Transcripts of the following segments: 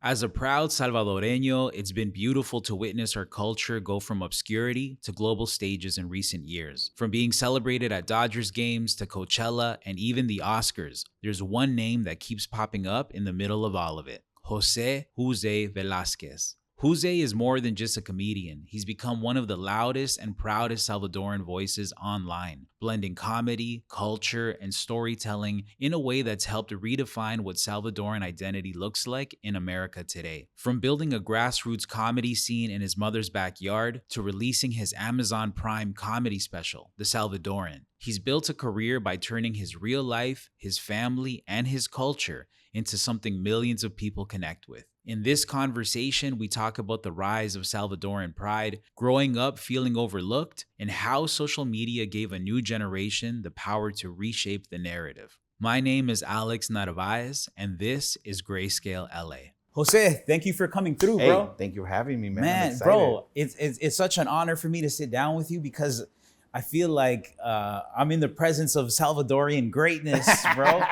As a proud Salvadoreño, it's been beautiful to witness our culture go from obscurity to global stages in recent years. From being celebrated at Dodgers games to Coachella and even the Oscars, there's one name that keeps popping up in the middle of all of it: Hoozay Velasquez. Hoozay is more than just a comedian. He's become one of the loudest and proudest Salvadoran voices online, blending comedy, culture, and storytelling in a way that's helped redefine what Salvadoran identity looks like in America today. From building a grassroots comedy scene in his mother's backyard to releasing his Amazon Prime comedy special, The Salvadoran, he's built a career by turning his real life, his family, and his culture into something millions of people connect with. In this conversation, we talk about the rise of Salvadoran pride, growing up feeling overlooked, and how social media gave a new generation the power to reshape the narrative. My name is Alex Narváez, and this is Grayscale LA. Jose, thank you for coming through, Hey, bro. thank you for having me, man. Man, bro, it's such an honor for me to sit down with you because I feel like I'm in the presence of Salvadorian greatness, bro.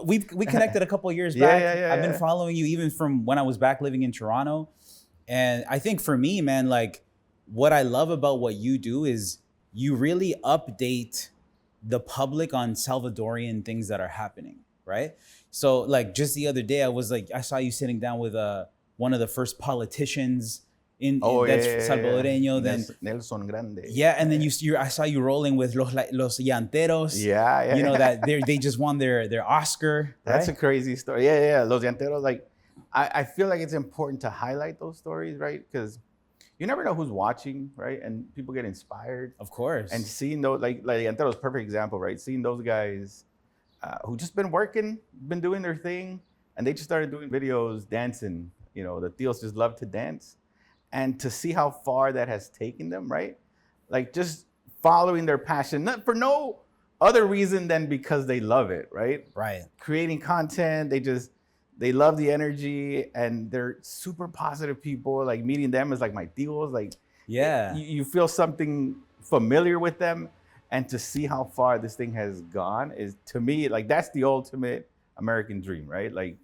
We connected a couple of years back. I've been following you even from when I was back living in Toronto. And I think for me, man, like what I love about what you do is you really update the public on Salvadorian things that are happening, right? So like just the other day, I saw you sitting down with one of the first politicians that's Salvadoreño. Then Nelson Grande. Yeah, and then I saw you rolling with los llanteros. Yeah. You know that they just won their Oscar. That's right? a crazy story. Yeah. Los llanteros. Like, I feel like it's important to highlight those stories, right? Because you never know who's watching, right? And people get inspired. Of course. And seeing those, like llanteros, perfect example, right? Seeing those guys who just been working, been doing their thing, and they just started doing videos, dancing. You know, the tios just love to dance. And to see how far that has taken them, right? Like just following their passion, not for no other reason than because they love it, right? Right. Creating content, they love the energy, and they're super positive people. Like meeting them is like my tios. Like, yeah, you feel something familiar with them, and to see how far this thing has gone is, to me, like that's the ultimate American dream, right? Like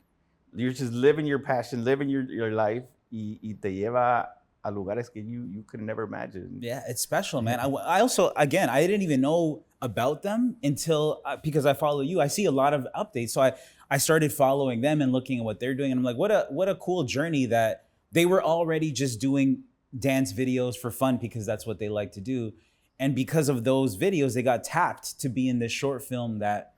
you're just living your passion, living your life, y te lleva a lugares que you could never imagine. Yeah, it's special, man. I also, again, I didn't even know about them until, because I follow you. I see a lot of updates. So I started following them and looking at what they're doing. And I'm like, what a cool journey that they were already just doing dance videos for fun because that's what they like to do. And because of those videos, they got tapped to be in this short film that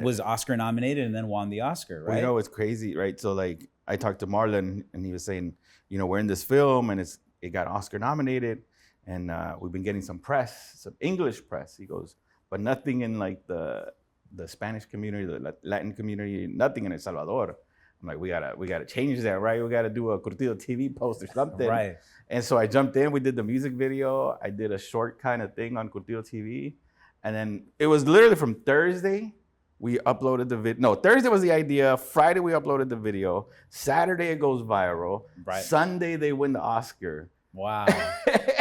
was Oscar nominated and then won the Oscar, right? Well, you know, it's crazy, right? So like I talked to Marlon and he was saying, you know, we're in this film and it got Oscar nominated, and we've been getting some press, some English press. He goes, but nothing in like the Spanish community, the Latin community, nothing in El Salvador. I'm like, we gotta change that, right? We gotta do a Curtido TV post or something. Right. And so I jumped in. We did the music video. I did a short kind of thing on Curtido TV, and then it was literally from Thursday. We uploaded the video. No, Thursday was the idea. Friday, we uploaded the video. Saturday, it goes viral. Right. Sunday, they win the Oscar. Wow.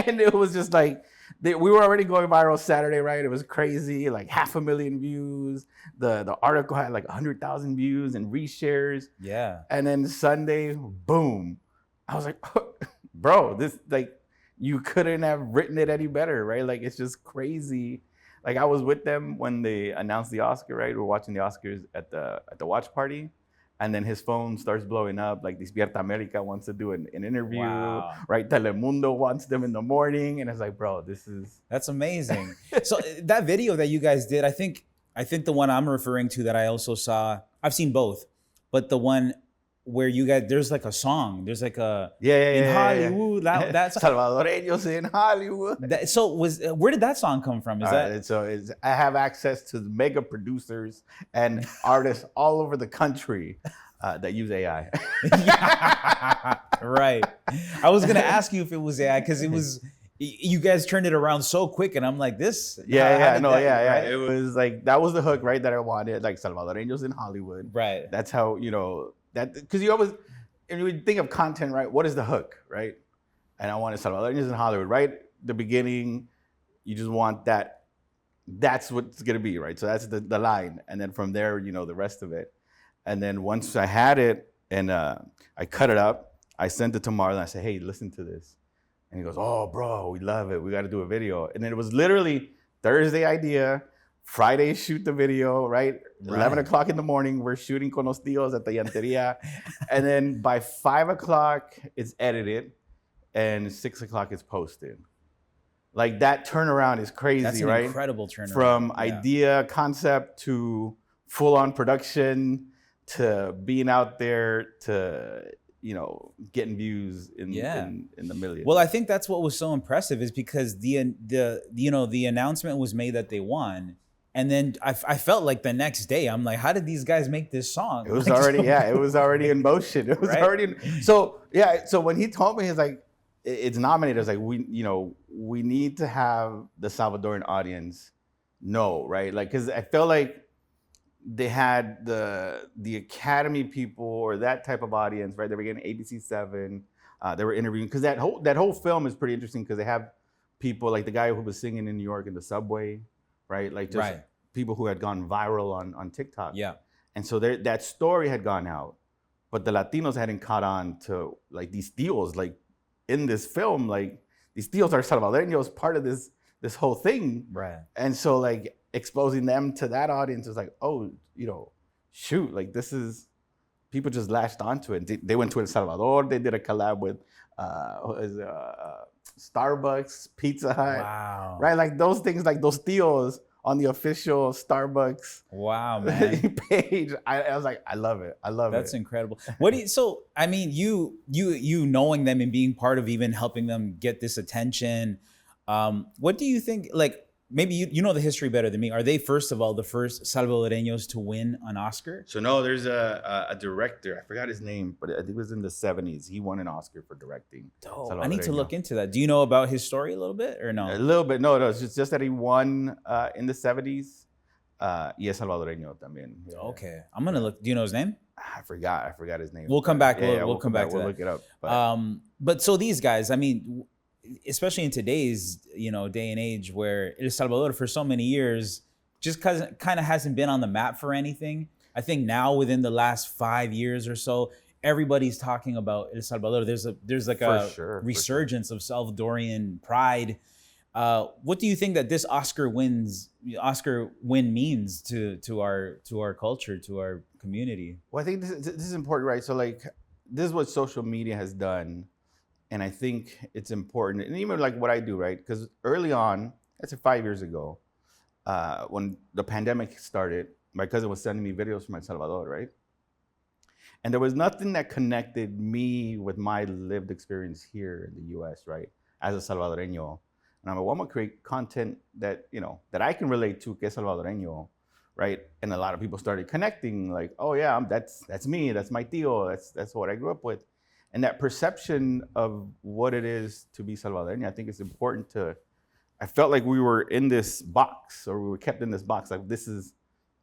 And it was just like, we were already going viral Saturday, right? It was crazy, like 500,000 views. The article had like 100,000 views and reshares. Yeah. And then Sunday, boom. I was like, bro, this, like, you couldn't have written it any better, right? Like, it's just crazy. Like I was with them when they announced the Oscar, right? We're watching the Oscars at the watch party, and then his phone starts blowing up. Like Despierta America wants to do an interview, Wow. right? Telemundo wants them in the morning, and it's like, bro, that's amazing. So that video that you guys did, I think the one I'm referring to that I also saw, I've seen both, but the one where you guys, there's like a song, there's like a in Hollywood. That's Salvadoreños in Hollywood. So where did that song come from? I have access to mega producers and artists all over the country that use AI. Right. I was gonna ask you if it was AI because it was. You guys turned it around so quick, and I'm like, this. Yeah. It was like, that was the hook, right? That I wanted, like Salvadoreños in Hollywood. Right. That's how, you know. That, because you always, and you think of content, right? What is the hook, right? And I wanted Salvadorans in Hollywood, right? The beginning, you just want that. That's what it's gonna be, right? So that's the line, and then from there, you know, the rest of it. And then once I had it, And I cut it up. I sent it to Marlon. I said, hey, listen to this. And he goes, oh, bro, we love it. We got to do a video. And then it was literally Thursday idea, Friday shoot the video, right? 11 o'clock in the morning, we're shooting con los tíos at the llanteria. And then by 5 o'clock, it's edited. And 6 o'clock, it's posted. Like that turnaround is crazy, That's an right? incredible turnaround. From idea, concept to full-on production to being out there to, you know, getting views in the millions. Well, I think that's what was so impressive is because the announcement was made that they won. And then I felt like the next day, I'm like, how did these guys make this song? It was already, it was already in motion. It was already, so when he told me, he's like, it's nominated, I was like, we need to have the Salvadoran audience know, right? Like, because I felt like they had the Academy people or that type of audience, right? They were getting ABC7. They were interviewing, because that whole film is pretty interesting because they have people like the guy who was singing in New York in the subway, right? Like just people who had gone viral on TikTok. Yeah. And so that story had gone out, but the Latinos hadn't caught on to like these tíos, like in this film, like these tíos are Salvadoreños, part of this whole thing. Right. And so like exposing them to that audience was like, oh, shoot, like this is, people just latched onto it. They went to El Salvador. They did a collab with Starbucks, Pizza Hut. Wow. Right? Like those things, like those tíos on the official Starbucks page. I was like, I love it. I love it. That's incredible. So, I mean, you knowing them and being part of even helping them get this attention, what do you think, like, maybe you know the history better than me. Are they, first of all, the first Salvadoreños to win an Oscar? So no, there's a director. I forgot his name, but I think it was in the 70s. He won an Oscar for directing. Oh, I need to look into that. Do you know about his story a little bit or no? A little bit. No, it's just that he won in the 70s. Y es salvadoreño también. Okay. I'm going to look. Do you know his name? I forgot his name. We'll come back. We'll come back to that. We'll look it up. But so these guys, I mean, especially in today's day and age where El Salvador for so many years just kind of hasn't been on the map for anything. I think now within the last 5 years or so, everybody's talking about El Salvador. There's like a resurgence of Salvadorian pride. What do you think that this Oscar win means to our culture, to our community? Well, I think this is important, right? So like this is what social media has done. And I think it's important, and even like what I do, right? Because early on, that's 5 years ago, when the pandemic started, my cousin was sending me videos from El Salvador, right? And there was nothing that connected me with my lived experience here in the US, right? As a Salvadoreño. And I'm like, well, I'm gonna create content that, that I can relate to, que es Salvadoreño, right? And a lot of people started connecting, like, oh yeah, that's me, that's my tío, that's what I grew up with. And that perception of what it is to be Salvadoran, I think it's important I felt like we were in this box, or we were kept in this box, like this is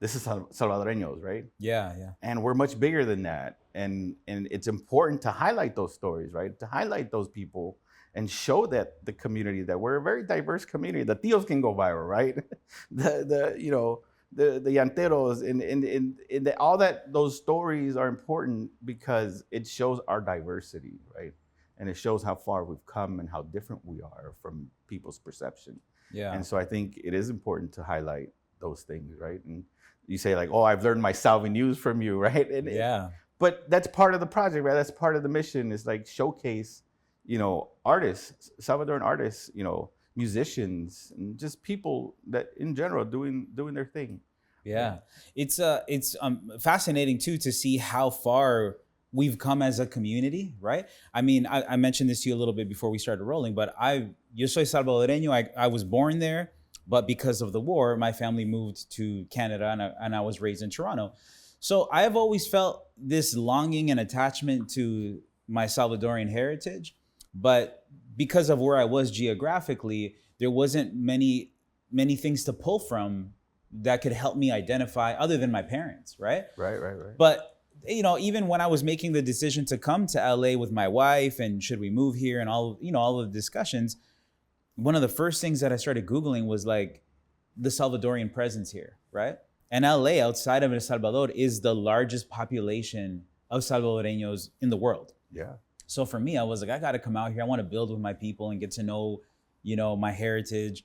Salvadoreños, right? Yeah. And we're much bigger than that. And it's important to highlight those stories, right? To highlight those people and show that the community, that we're a very diverse community. The tíos can go viral, right? The llanteros and all that, those stories are important because it shows our diversity, right? And it shows how far we've come and how different we are from people's perception. Yeah. And so I think it is important to highlight those things, right? And you say like, oh, I've learned my Salvi news from you, right? But that's part of the project, right? That's part of the mission, is like showcase, artists, Salvadoran artists, musicians, and just people that in general doing their thing. Yeah. It's fascinating too to see how far we've come as a community, right? I mean, I mentioned this to you a little bit before we started rolling, but yo soy salvadoreño. I was born there, but because of the war, my family moved to Canada, and I was raised in Toronto. So I have always felt this longing and attachment to my Salvadorian heritage, but because of where I was geographically, there wasn't many things to pull from that could help me identify other than my parents, right? Right. But, even when I was making the decision to come to LA with my wife and should we move here and all of the discussions, one of the first things that I started Googling was like the Salvadorian presence here, right? And LA, outside of El Salvador, is the largest population of Salvadoreños in the world. Yeah. So for me, I was like, I got to come out here. I want to build with my people and get to know, my heritage.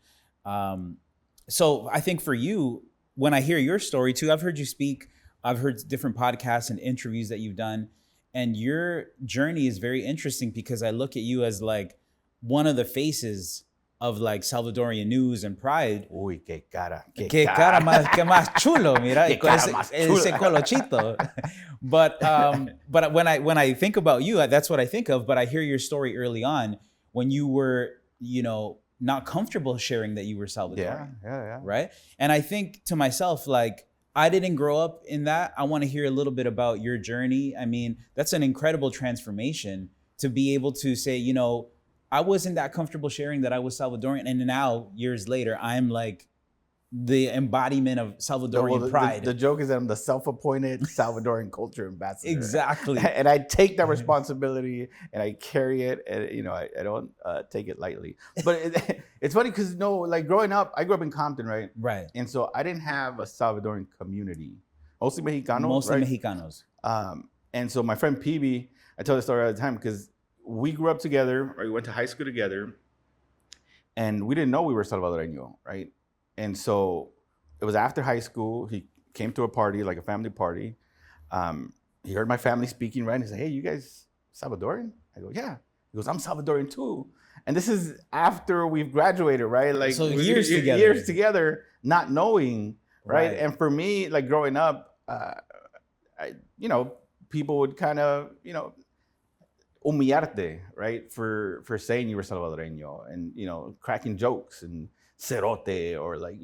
So I think for you, when I hear your story too, I've heard you speak, I've heard different podcasts and interviews that you've done, and your journey is very interesting because I look at you as like one of the faces of like Salvadorian news and pride. Uy, qué cara. Qué cara más, qué más chulo, mira, Qué con cara ese, más ese chula. colochito. But when I think about you, that's what I think of. But I hear your story early on when you were, not comfortable sharing that you were Salvadorian. Yeah. Right? And I think to myself, like, I didn't grow up in that. I want to hear a little bit about your journey. I mean, that's an incredible transformation to be able to say, I wasn't that comfortable sharing that I was Salvadorian. And now, years later, I'm like the embodiment of Salvadorian pride. The joke is that I'm the self-appointed Salvadoran culture ambassador. Exactly. And I take that responsibility and I carry it, and I don't take it lightly. But it's funny because like growing up, I grew up in Compton, right? Right. And so I didn't have a Salvadoran community, mostly Mexicanos. Mostly right? Mexicanos. And so my friend PB, I tell the story all the time because we grew up together, or we went to high school together, and we didn't know we were Salvadoreño, right? And so it was after high school. He came to a party, like a family party. He heard my family speaking, right? And he said, "Hey, you guys Salvadoran?" I go, "Yeah." He goes, "I'm Salvadorian too." And this is after we've graduated, right? Like so years together, not knowing, right? And for me, like growing up, people would kind of, humillarte, right? For saying you were Salvadoreño and, cracking jokes and cerote, or like,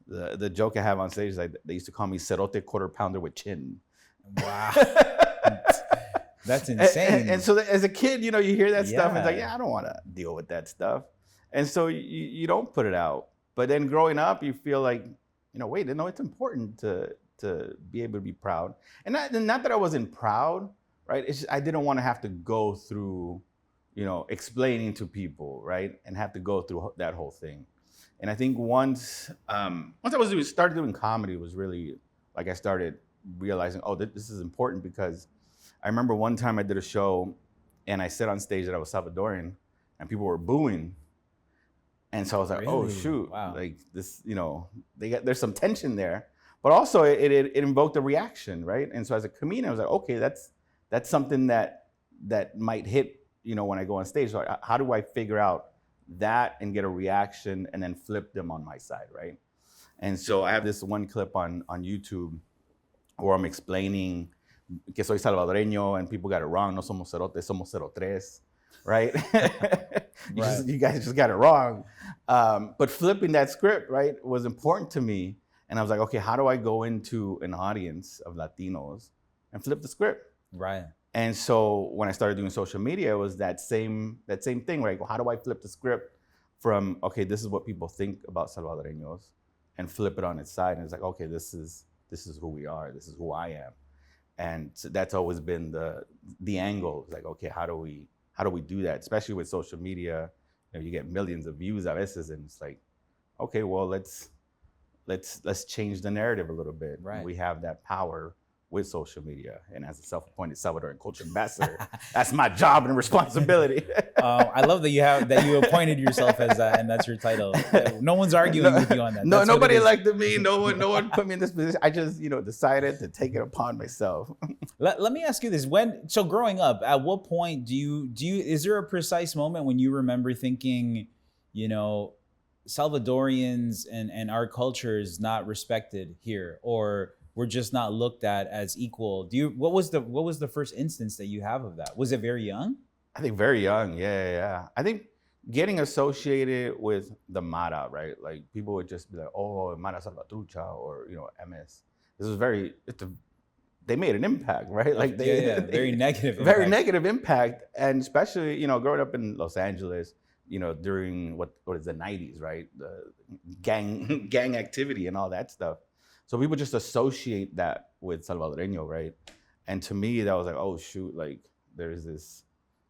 the joke I have on stage is like they used to call me cerote quarter pounder with chin. Wow. That's insane. And so as a kid, you hear that stuff and it's like, yeah, I don't want to deal with that stuff. And so you don't put it out. But then growing up, you feel like, wait, no, it's important to be able to be proud. And not that I wasn't proud, right? It's just, I didn't want to have to go through, explaining to people, right? And have to go through that whole thing. And I think once I started doing comedy, was really like I started realizing, oh, this is important, because I remember one time I did a show and I said on stage that I was Salvadorian and people were booing. And so I was like, really? Oh shoot, wow. Like this, there's some tension there, but also it invoked a reaction, right? And so as a comedian, I was like, okay, that's something that might hit, when I go on stage. So how do I figure out that and get a reaction and then flip them on my side, right? And so I have this one clip on YouTube where I'm explaining que soy salvadoreño and people got it wrong. No somos cerotes, somos 03, right? You guys just got it wrong. But flipping that script, right, was important to me. And I was like, okay, how do I go into an audience of Latinos and flip the script? Right. And so when I started doing social media, it was that same thing, right? Well, how do I flip the script from, okay, this is what people think about Salvadoreños, and flip it on its side? And it's like, okay, this is who we are. This is who I am. And so that's always been the angle. It's like, okay, how do we do that? Especially with social media, you get millions of views a veces, and it's like, okay, well, let's change the narrative a little bit. Right. We have that power with social media, and as a self-appointed Salvadoran culture ambassador, that's my job and responsibility. I love that you appointed yourself as that, and that's your title. No one's arguing with you on that. No, nobody elected me. No one put me in this position. I just, decided to take it upon myself. Let me ask you this: so growing up, at what point is there a precise moment when you remember thinking, Salvadorians and our culture is not respected here, or we're just not looked at as equal? What was the first instance that you have of that? Was it very young? I think very young. Yeah. I think getting associated with the Mara, right? Like people would just be like, oh, Mara Salvatrucha, or MS. This was they made an impact, right? Like very negative impact. Very negative impact. And especially, growing up in Los Angeles, during what is the 90s, right? The gang activity and all that stuff. So people just associate that with Salvadoreño, right? And to me, that was like, oh shoot, like there's this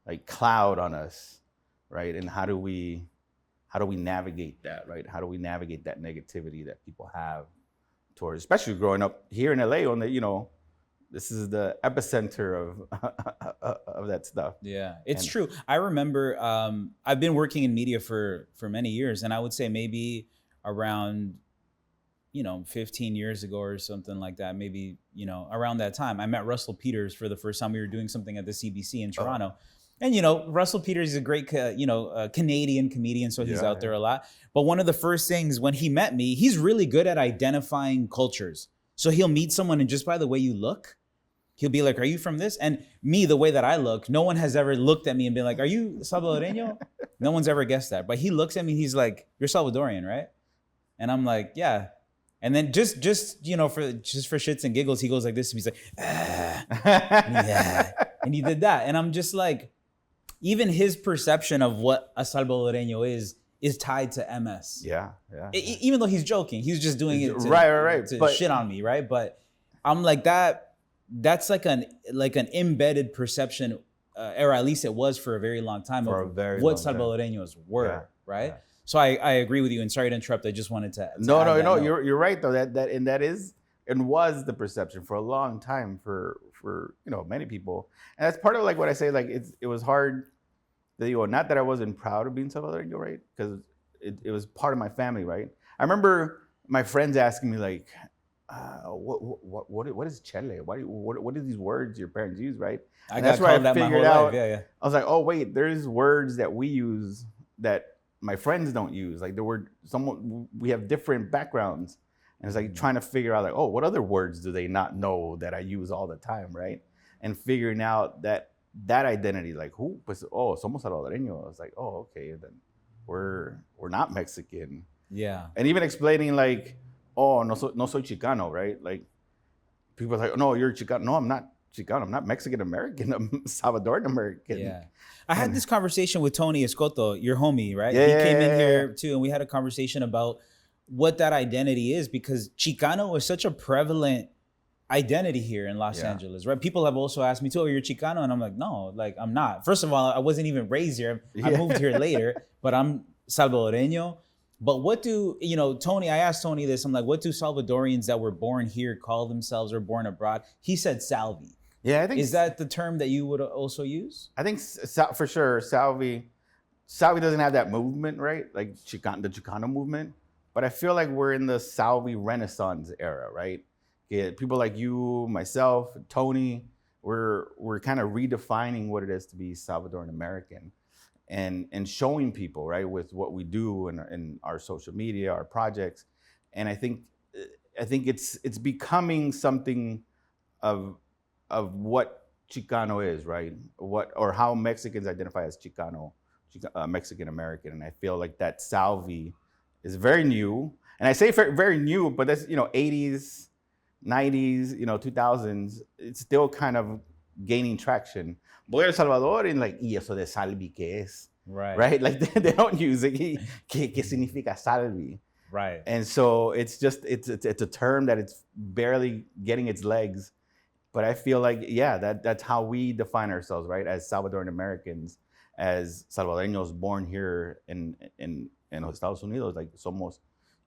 like cloud on us, right? And how do we navigate that, right? How do we navigate that negativity that people have towards, especially growing up here in LA, on the, this is the epicenter of that stuff. Yeah, it's And- true. I remember I've been working in media for many years, and I would say maybe around 15 years ago or something like that, maybe around that time, I met Russell Peters for the first time. We were doing something at the CBC in Toronto. And Russell Peters is a great Canadian comedian, so he's out there a lot. But one of the first things when he met me, he's really good at identifying cultures. So he'll meet someone, and just by the way you look, he'll be like, "Are you from this?" And me, the way that I look, no one has ever looked at me and been like, "Are you Salvadoreño?" No one's ever guessed that. But he looks at me, he's like, "You're Salvadorian, right?" And I'm like, "Yeah." And then just for shits and giggles, he goes like this. He's like, yeah. And he did that. And I'm just like, even his perception of what a Salvadoreño is tied to MS. Yeah. Even though he's joking, he's just doing it to, right. to But, shit on me, right? But I'm like that's like an embedded perception, or at least it was for a very long time, For of a very what long time. Salvadoreños were, Yeah, right? yeah. So I agree with you, and sorry to interrupt. I just wanted to No, add that note. you're right though. That is and was the perception for a long time for many people, and that's part of like what I say. Like it was hard. Not that I wasn't proud of being Salvadoran, right? Because it was part of my family, right? I remember my friends asking me like, what is chele? What are these words your parents use, right? I And got that's where I called that my figured whole out. life. Yeah. I was like, oh wait, there's words that we use that my friends don't use. Like we have different backgrounds, and it's like trying to figure out like, oh, what other words do they not know that I use all the time, right? And figuring out that identity, like pues, somos salvadoreños. I was like, oh, okay, then we're not Mexican. Yeah. And even explaining like, oh, no soy Chicano, right? Like people are like, no, you're Chicano. No, I'm not Chicano. I'm not Mexican American. I'm Salvadoran American. Yeah. I had this conversation with Tony Escoto, your homie, right? Yeah, he yeah, came in yeah, here yeah. too, and we had a conversation about what that identity is, because Chicano is such a prevalent identity here in Los Yeah. Angeles, right? People have also asked me too, "Oh, you're Chicano?" And I'm like, no, like I'm not. First of all, I wasn't even raised here. I Yeah. moved here later, but I'm Salvadoreño. But what do, Tony, I asked Tony this, I'm like, what do Salvadorians that were born here call themselves or born abroad? He said Salvi. Yeah, I think Is that the term that you would also use? I think for sure Salvi doesn't have that movement, right? Like the Chicano movement. But I feel like we're in the Salvi Renaissance era, right? Yeah, people like you, myself, Tony, we're kind of redefining what it is to be Salvadoran American, and showing people, right, with what we do in our social media, our projects. And I think it's becoming something of what Chicano is, right? Or how Mexicans identify as Chicano, Mexican American. And I feel like that Salvi is very new. And I say very new, but that's 80s, 90s, 2000s. It's still kind of gaining traction. Voy a El Salvador and like, y eso de Salvi qué es, right? Like they don't use it. ¿Qué significa Salvi? Right. And so it's a term that it's barely getting its legs. But I feel like, that's how we define ourselves, right? As Salvadoran Americans, as Salvadoreños born here in los Estados Unidos, like somos,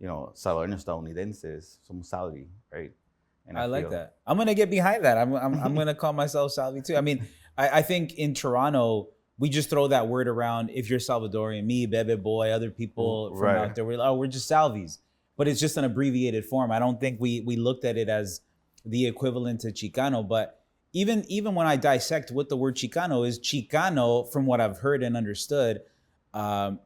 Salvadoreños estadounidenses, somos Salvi, right? And I like that. I'm gonna get behind that. I'm gonna call myself Salvi too. I mean, I think in Toronto we just throw that word around. If you're Salvadorian, me, Bebe Boy, other people from Right. out there, we're just Salvis. But it's just an abbreviated form. I don't think we looked at it as the equivalent to Chicano. But even when I dissect what the word Chicano, from what I've heard and understood,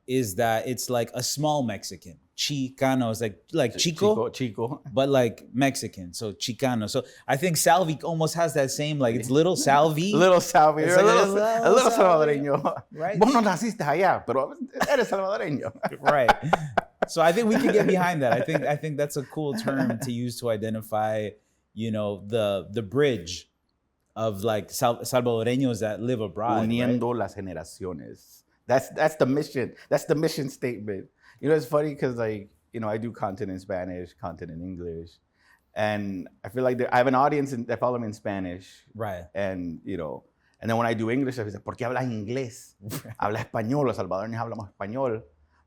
is that it's like a small Mexican. Chicano is like Chico, but like Mexican. So Chicano. So I think Salvi almost has that same, like it's little Salvi. Little Salvi, It's a like little Salvi, Salvadoreño. right? Vos no naciste allá, pero eres salvadoreño. Right. So I think we can get behind that. I think that's a cool term to use to identify, the bridge of like Salvadoreños that live abroad. Uniendo right? las generaciones. That's the mission. That's the mission statement. It's funny because I do content in Spanish, content in English, and I feel like I have an audience that follow me in Spanish. Right. And and then when I do English, I say, ¿por qué hablas inglés? Habla español. Los salvadoreños hablamos español.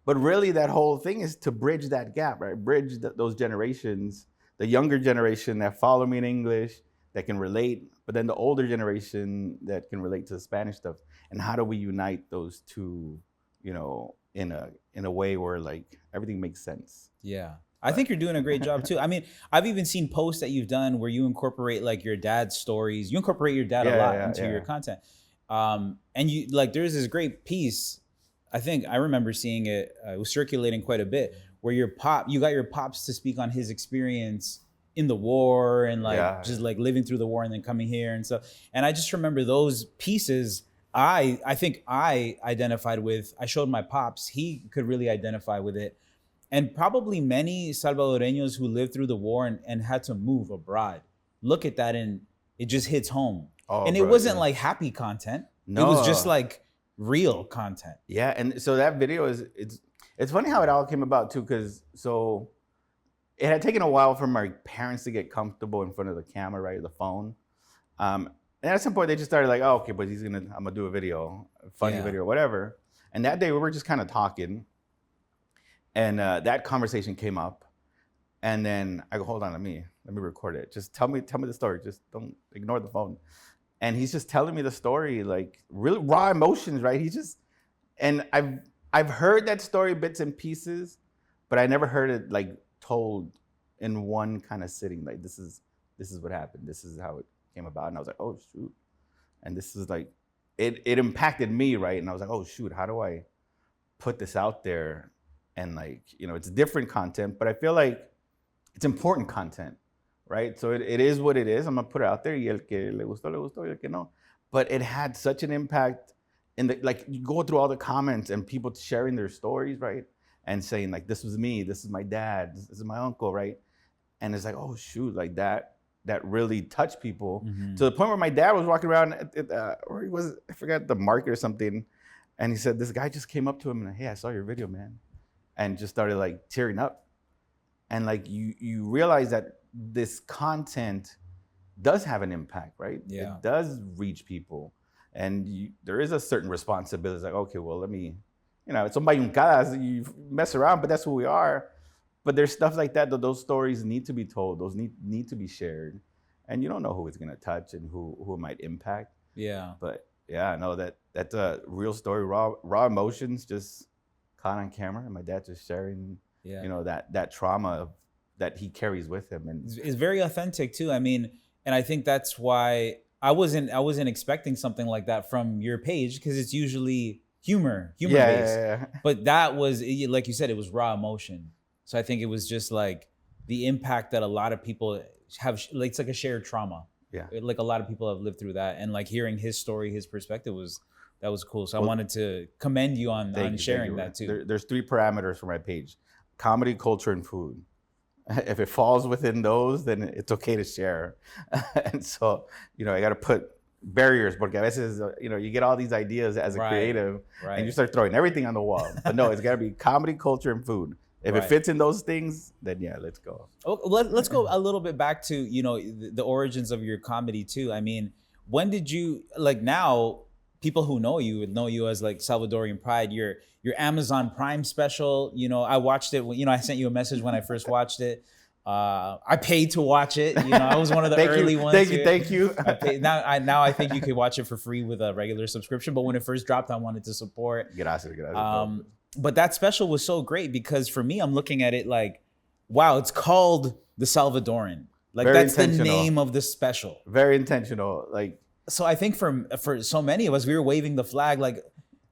But really, that whole thing is to bridge that gap, right? Bridge those generations, the younger generation that follow me in English, that can relate, but then the older generation that can relate to the Spanish stuff. And how do we unite those two, you know, in a way where like everything makes sense? Yeah. I think you're doing a great job too. I mean, I've even seen posts that you've done where you incorporate like your dad's stories. You incorporate your dad a lot into your content. And you like, there's this great piece. I think I remember seeing it. It was circulating quite a bit where you got your pops to speak on his experience in the war and like just like living through the war and then coming here and stuff. And I just remember those pieces. I think I identified with. I showed my pops. He could really identify with it. And probably many Salvadoreños who lived through the war and had to move abroad look at that and it just hits home. Oh, and it wasn't like happy content. No. It was just like real content. Yeah, and so that video it's funny how it all came about too, because so it had taken a while for my parents to get comfortable in front of the camera, right, the phone. And at some point they just started like, oh, okay, but I'm gonna do a video, a funny video, whatever. And that day we were just kind of talking. And that conversation came up, and then I go, hold on, let me record it. Just tell me the story. Just don't ignore the phone. And he's just telling me the story, like really raw emotions, right? And I've heard that story bits and pieces, but I never heard it like told in one kind of sitting. Like this is what happened. This is how it came about. And I was like, oh shoot. And this is like it impacted me, right? And I was like, oh shoot, how do I put this out there? And like, you know, it's different content, but I feel like it's important content, right? So it is what it is. I'm gonna put it out there. Y el que le gustó, y el que no. But it had such an impact in the, like you go through all the comments and people sharing their stories, right? And saying like, this was me, this is my dad, this is my uncle, right? And it's like, oh shoot, like that really touched people to the point where my dad was walking around or he was, I forgot, the market or something. And he said, this guy just came up to him and, hey, I saw your video, man. And just started like tearing up. And like you realize that this content does have an impact, right? Yeah. It does reach people. And there is a certain responsibility. It's like, okay, well, let me, you know, it's on bayuncadas, you mess around, but that's who we are. But there's stuff like that those stories need to be told. Those need to be shared. And you don't know who it's gonna touch and who it might impact. Yeah. But yeah, no, that's a real story, raw emotions, just caught on camera, and my dad just sharing, you know, that trauma that he carries with him, and it's very authentic too. I mean, and I think that's why I wasn't expecting something like that from your page, because it's usually humor based. Yeah. But that was, like you said, it was raw emotion. So I think it was just like the impact that a lot of people have. Like it's like a shared trauma. Yeah. Like a lot of people have lived through that, and like hearing his story, his perspective was cool. So I wanted to commend you on sharing that too. There's 3 parameters for my page: comedy, culture, and food. If it falls within those, then it's okay to share. And so, you know, I got to put barriers, porque a veces, you know, you get all these ideas as a creative, and you start throwing everything on the wall. But no, it's got to be comedy, culture, and food. If it fits in those things, then yeah, let's go. Let's go a little bit back to, you know, the origins of your comedy too. I mean, when did you, like now, people who know you would know you as like Salvadorian Pride, your Amazon Prime special. You know, I watched it. You know, I sent you a message when I first watched it. I paid to watch it. You know, I was one of the early ones. Thank you. I paid, now I think you could watch it for free with a regular subscription. But when it first dropped, I wanted to support. Gracias. But that special was so great because for me, I'm looking at it like, wow, it's called The Salvadoran. Like that's the name of the special. Very intentional. Like, so I think for so many of us, we were waving the flag like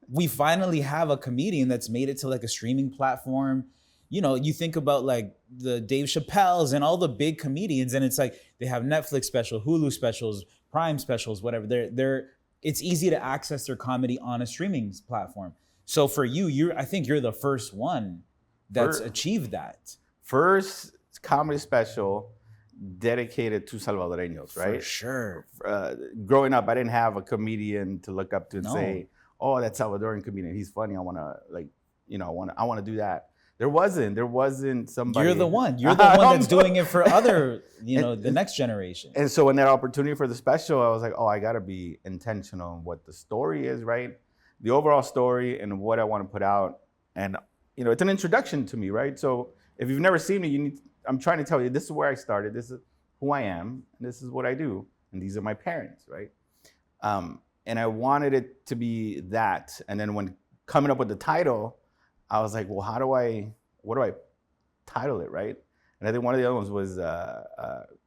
we finally have a comedian that's made it to like a streaming platform. You know, you think about like the Dave Chappelle's and all the big comedians, and it's like they have Netflix special, Hulu specials, Prime specials, whatever. It's easy to access their comedy on a streaming platform. So for you, I think you're the first one that's achieved that. First comedy special dedicated to Salvadoreños, right? For sure. Growing up, I didn't have a comedian to look up to and say, "Oh, that Salvadoran comedian, he's funny. I want to like, you know, I want to do that." There wasn't somebody. You're the one. You're the one that's doing it for other, you know, the next generation. And so when that opportunity for the special, I was like, oh, I got to be intentional on what the story is, right? The overall story and what I want to put out. And, you know, it's an introduction to me, right? So if you've never seen me, I'm trying to tell you, this is where I started. This is who I am, and this is what I do, and these are my parents, right? And I wanted it to be that. And then when coming up with the title, I was like, well, what do I title it, right? And I think one of the other ones was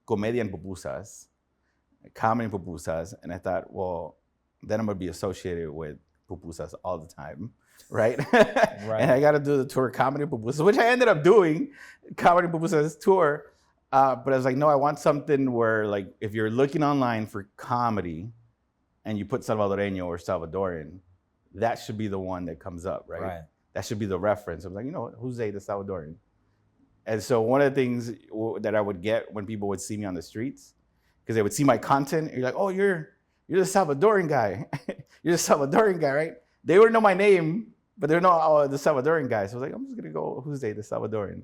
Comedia en Pupusas, Comedy in Pupusas. And I thought, well, then I'm gonna be associated with pupusas all the time, right? Right. And I got to do the tour Comedy in Pupusas, which I ended up doing, Comedy in Pupusas tour. But I was like, no, I want something where, like, if you're looking online for comedy and you put Salvadoreño or Salvadoran, that should be the one that comes up, right? Right. That should be the reference. I'm like, you know what, Hoozay the Salvadoran. And so one of the things that I would get when people would see me on the streets, because they would see my content, and you're like, oh, you're the Salvadoran guy. You're the Salvadoran guy, right? They wouldn't know my name, but they would know, oh, the Salvadoran guy. So I was like, I'm just gonna go Hoozay the Salvadoran.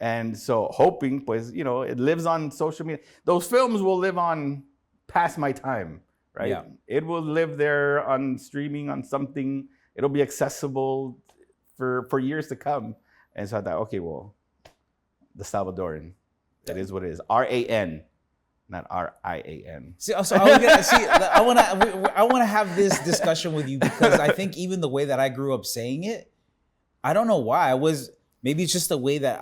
And so hoping, pues, you know, it lives on social media. Those films will live on past my time, right? Yeah. It will live there on streaming on something. It'll be accessible for years to come. And so I thought, okay, well, the Salvadoran, that is what it is. R-A-N, not R-I-A-N. See, so I want to have this discussion with you because I think even the way that I grew up saying it, I don't know why. Maybe it's just the way that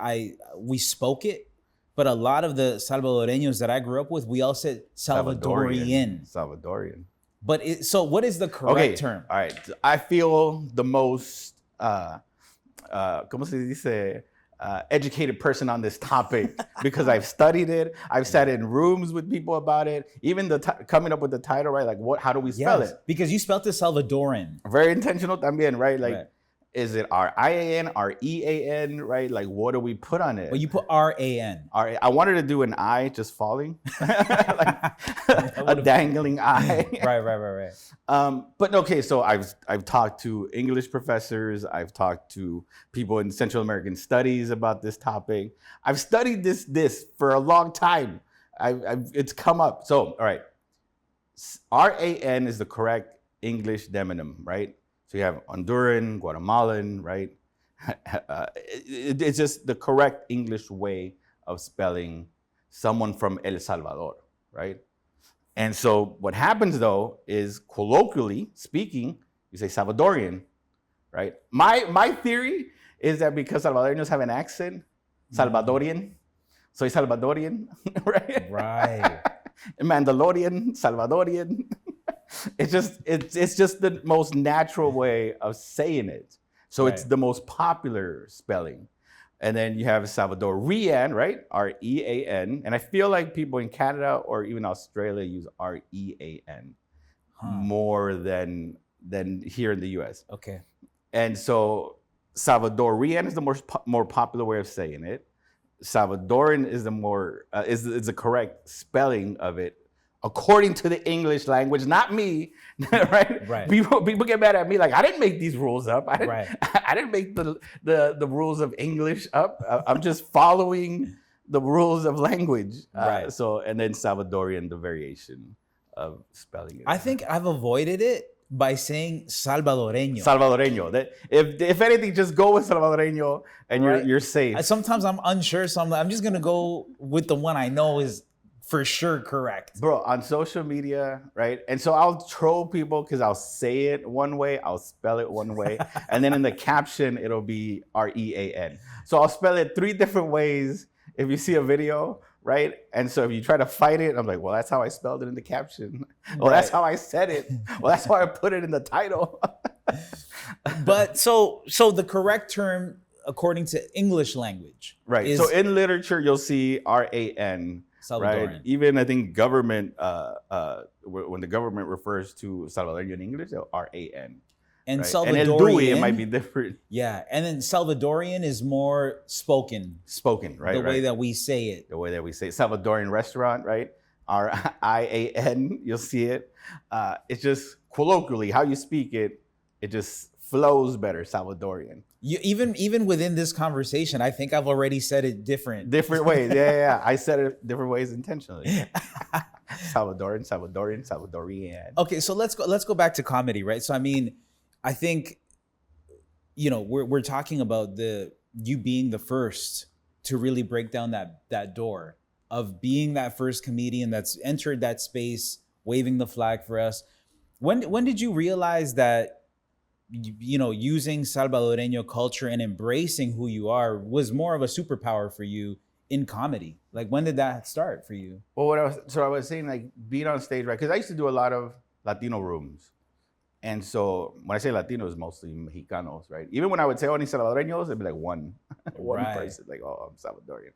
we spoke it, but a lot of the Salvadoreños that I grew up with, we all said Salvadorian. Salvadorian. But so what is the correct term? All right. I feel the most, ¿cómo se dice? Educated person on this topic because I've studied it. I've sat in rooms with people about it. Even coming up with the title, right? Like, how do we spell it? Because you spelled it Salvadoran. Very intentional también, right? Like, right. Is it R-I-A-N, R-E-A-N, right? Like, what do we put on it? Well, you put R-A-N. I wanted to do an eye just falling, like a dangling eye. Right. But okay, so I've talked to English professors. I've talked to people in Central American studies about this topic. I've studied this for a long time. It's come up. So, all right, R-A-N is the correct English demonym, right? So you have Honduran, Guatemalan, right? It's just the correct English way of spelling someone from El Salvador, right? And so what happens though is colloquially speaking, you say Salvadorian, right? My theory is that because Salvadoreños have an accent, Salvadorian, so it's Salvadorian, right? Right. Mandalorian, Salvadorian. It's just the most natural way of saying it. So right. It's the most popular spelling. And then you have Salvadorian, right? R-E-A-N. And I feel like people in Canada or even Australia use R-E-A-N more than here in the US. Okay. And so Salvadorian is the more popular way of saying it. Salvadoran is the more is the correct spelling of it according to the English language, not me, right? Right. People get mad at me like I didn't make these rules up. I didn't make the rules of English up. I'm just following the rules of language. Right. So and then Salvadorian, the variation of spelling it. I think I've avoided it by saying Salvadoreño. Salvadoreño. That if anything, just go with Salvadoreño and right. you're safe. Sometimes I'm unsure, so I'm just gonna go with the one I know is for sure correct. Bro, on social media, right? And so I'll troll people because I'll say it one way, I'll spell it one way, and then in the caption, it'll be R-E-A-N. So I'll spell it 3 different ways if you see a video, right? And so if you try to fight it, I'm like, well, that's how I spelled it in the caption. Well, that's how I said it. Well, that's why I put it in the title. But so the correct term, according to English language, right? is so in literature, you'll see R-A-N. Salvadoran. Right. Even I think government, when the government refers to Salvadorian in English, they'll R-A-N. And right? Salvadorian, and El Dewey, it might be different. Yeah, and then Salvadorian is more spoken. Spoken, right? The way that we say it. The way that we say it. Salvadorian restaurant, right? R-I-A-N, you'll see it. It's just colloquially, how you speak it, it just flows better, Salvadorian. Even within this conversation, I think I've already said it different. Different ways, yeah. I said it different ways intentionally. Salvadorian. Okay, so let's go back to comedy, right? So I mean, I think, we're talking about you being the first to really break down that door of being that first comedian that's entered that space, waving the flag for us. When did you realize that, you know, using Salvadoreño culture and embracing who you are was more of a superpower for you in comedy? Like, when did that start for you? Well, I was saying, like, being on stage, right? Because I used to do a lot of Latino rooms. And so when I say Latinos, mostly Mexicanos, right? Even when I would say, oh, any Salvadoreños, it'd be like one person, like, oh, I'm Salvadorian.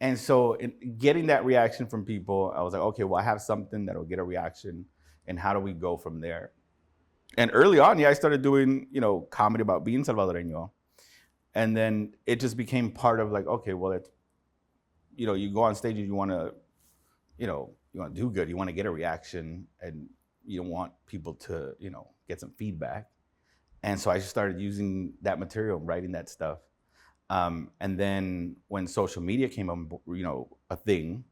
And so getting that reaction from people, I was like, okay, well, I have something that'll get a reaction, and how do we go from there? And early on, yeah, I started doing, you know, comedy about being Salvadoreño. And then it just became part of like, okay, well, it's, you know, you go on stage and you want to, you know, you want to do good. You want to get a reaction, and you want people to, you know, get some feedback. And so I just started using that material, writing that stuff. And then when social media came up, you know, a thing,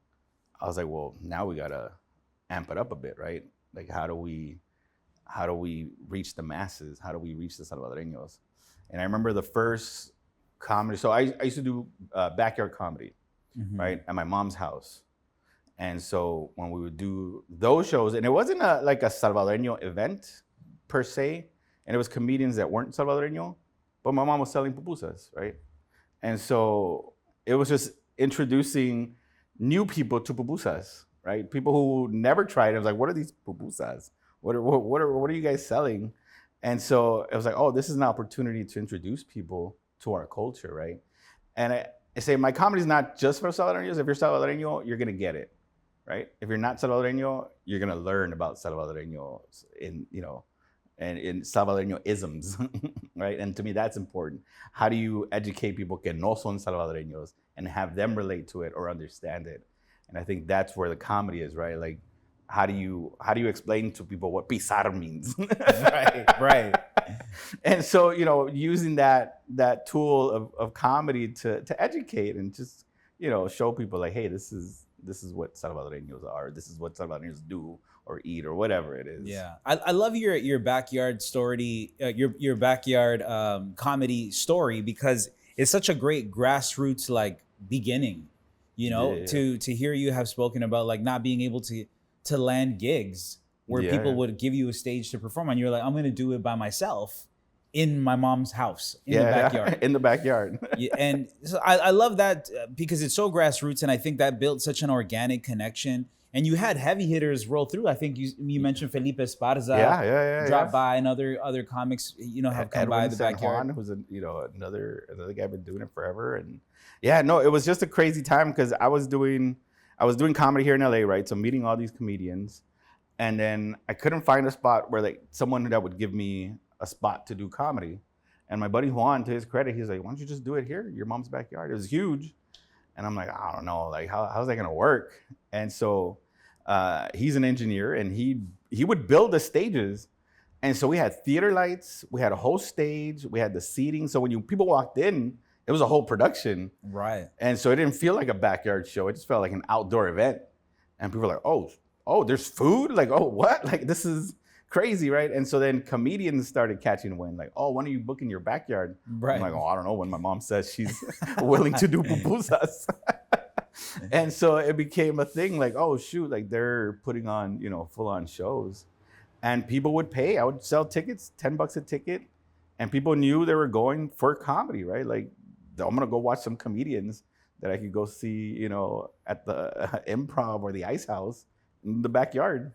I was like, well, now we got to amp it up a bit, right? Like, how do we reach the masses? How do we reach the Salvadoreños? And I remember the first comedy. So I used to do backyard comedy, right, at my mom's house. And so when we would do those shows, and it wasn't like a Salvadoreño event per se, and it was comedians that weren't Salvadoreño, but my mom was selling pupusas, right? And so it was just introducing new people to pupusas, right? People who never tried it. I was like, what are these pupusas? What are you guys selling? And so it was like, oh, this is an opportunity to introduce people to our culture, right? And I say my comedy is not just for Salvadoreños. If you're Salvadoreño, you're gonna get it, right? If you're not Salvadoreño, you're gonna learn about Salvadoreños in, you know, and in Salvadoreño isms, right? And to me, that's important. How do you educate people que no son Salvadoreños and have them relate to it or understand it? And I think that's where the comedy is, right? Like, how do you explain to people what pisar means? Right. And so, you know, using that tool of comedy to educate and just, you know, show people like, hey, this is what Salvadoreños are. This is what Salvadoreños do or eat or whatever it is. Yeah, I love your backyard story, your backyard comedy story, because it's such a great grassroots like beginning. You know, to hear you have spoken about like not being able to land gigs where people would give you a stage to perform on. You're like, I'm gonna do it by myself in my mom's house in the backyard. In the backyard. Yeah, and so I love that because it's so grassroots, and I think that built such an organic connection. And you had heavy hitters roll through. I think you mentioned Felipe Esparza, drop by, and other comics, you know, have come Edwin by the San backyard. Juan, who's another guy been doing it forever. And yeah, no, it was just a crazy time because I was doing comedy here in LA, right? So meeting all these comedians, and then I couldn't find a spot where like someone that would give me a spot to do comedy. And my buddy Juan, to his credit, he's like, why don't you just do it here, your mom's backyard? It was huge. And I'm like, I don't know, like how's that gonna work? And so he's an engineer, and he would build the stages. And so we had theater lights, we had a whole stage, we had the seating. So when people walked in, it was a whole production. Right. And so it didn't feel like a backyard show. It just felt like an outdoor event. And people were like, oh, there's food? Like, oh, what? Like, this is crazy, right? And so then comedians started catching wind, like, oh, when are you booking your backyard? Right. I'm like, oh, I don't know, when my mom says she's willing to do pupusas. And so it became a thing, like, oh, shoot, like they're putting on, you know, full-on shows. And people would pay. I would sell tickets, $10 a ticket. And people knew they were going for comedy, right? Like, I'm going to go watch some comedians that I could go see, you know, at the Improv or the Ice House in the backyard.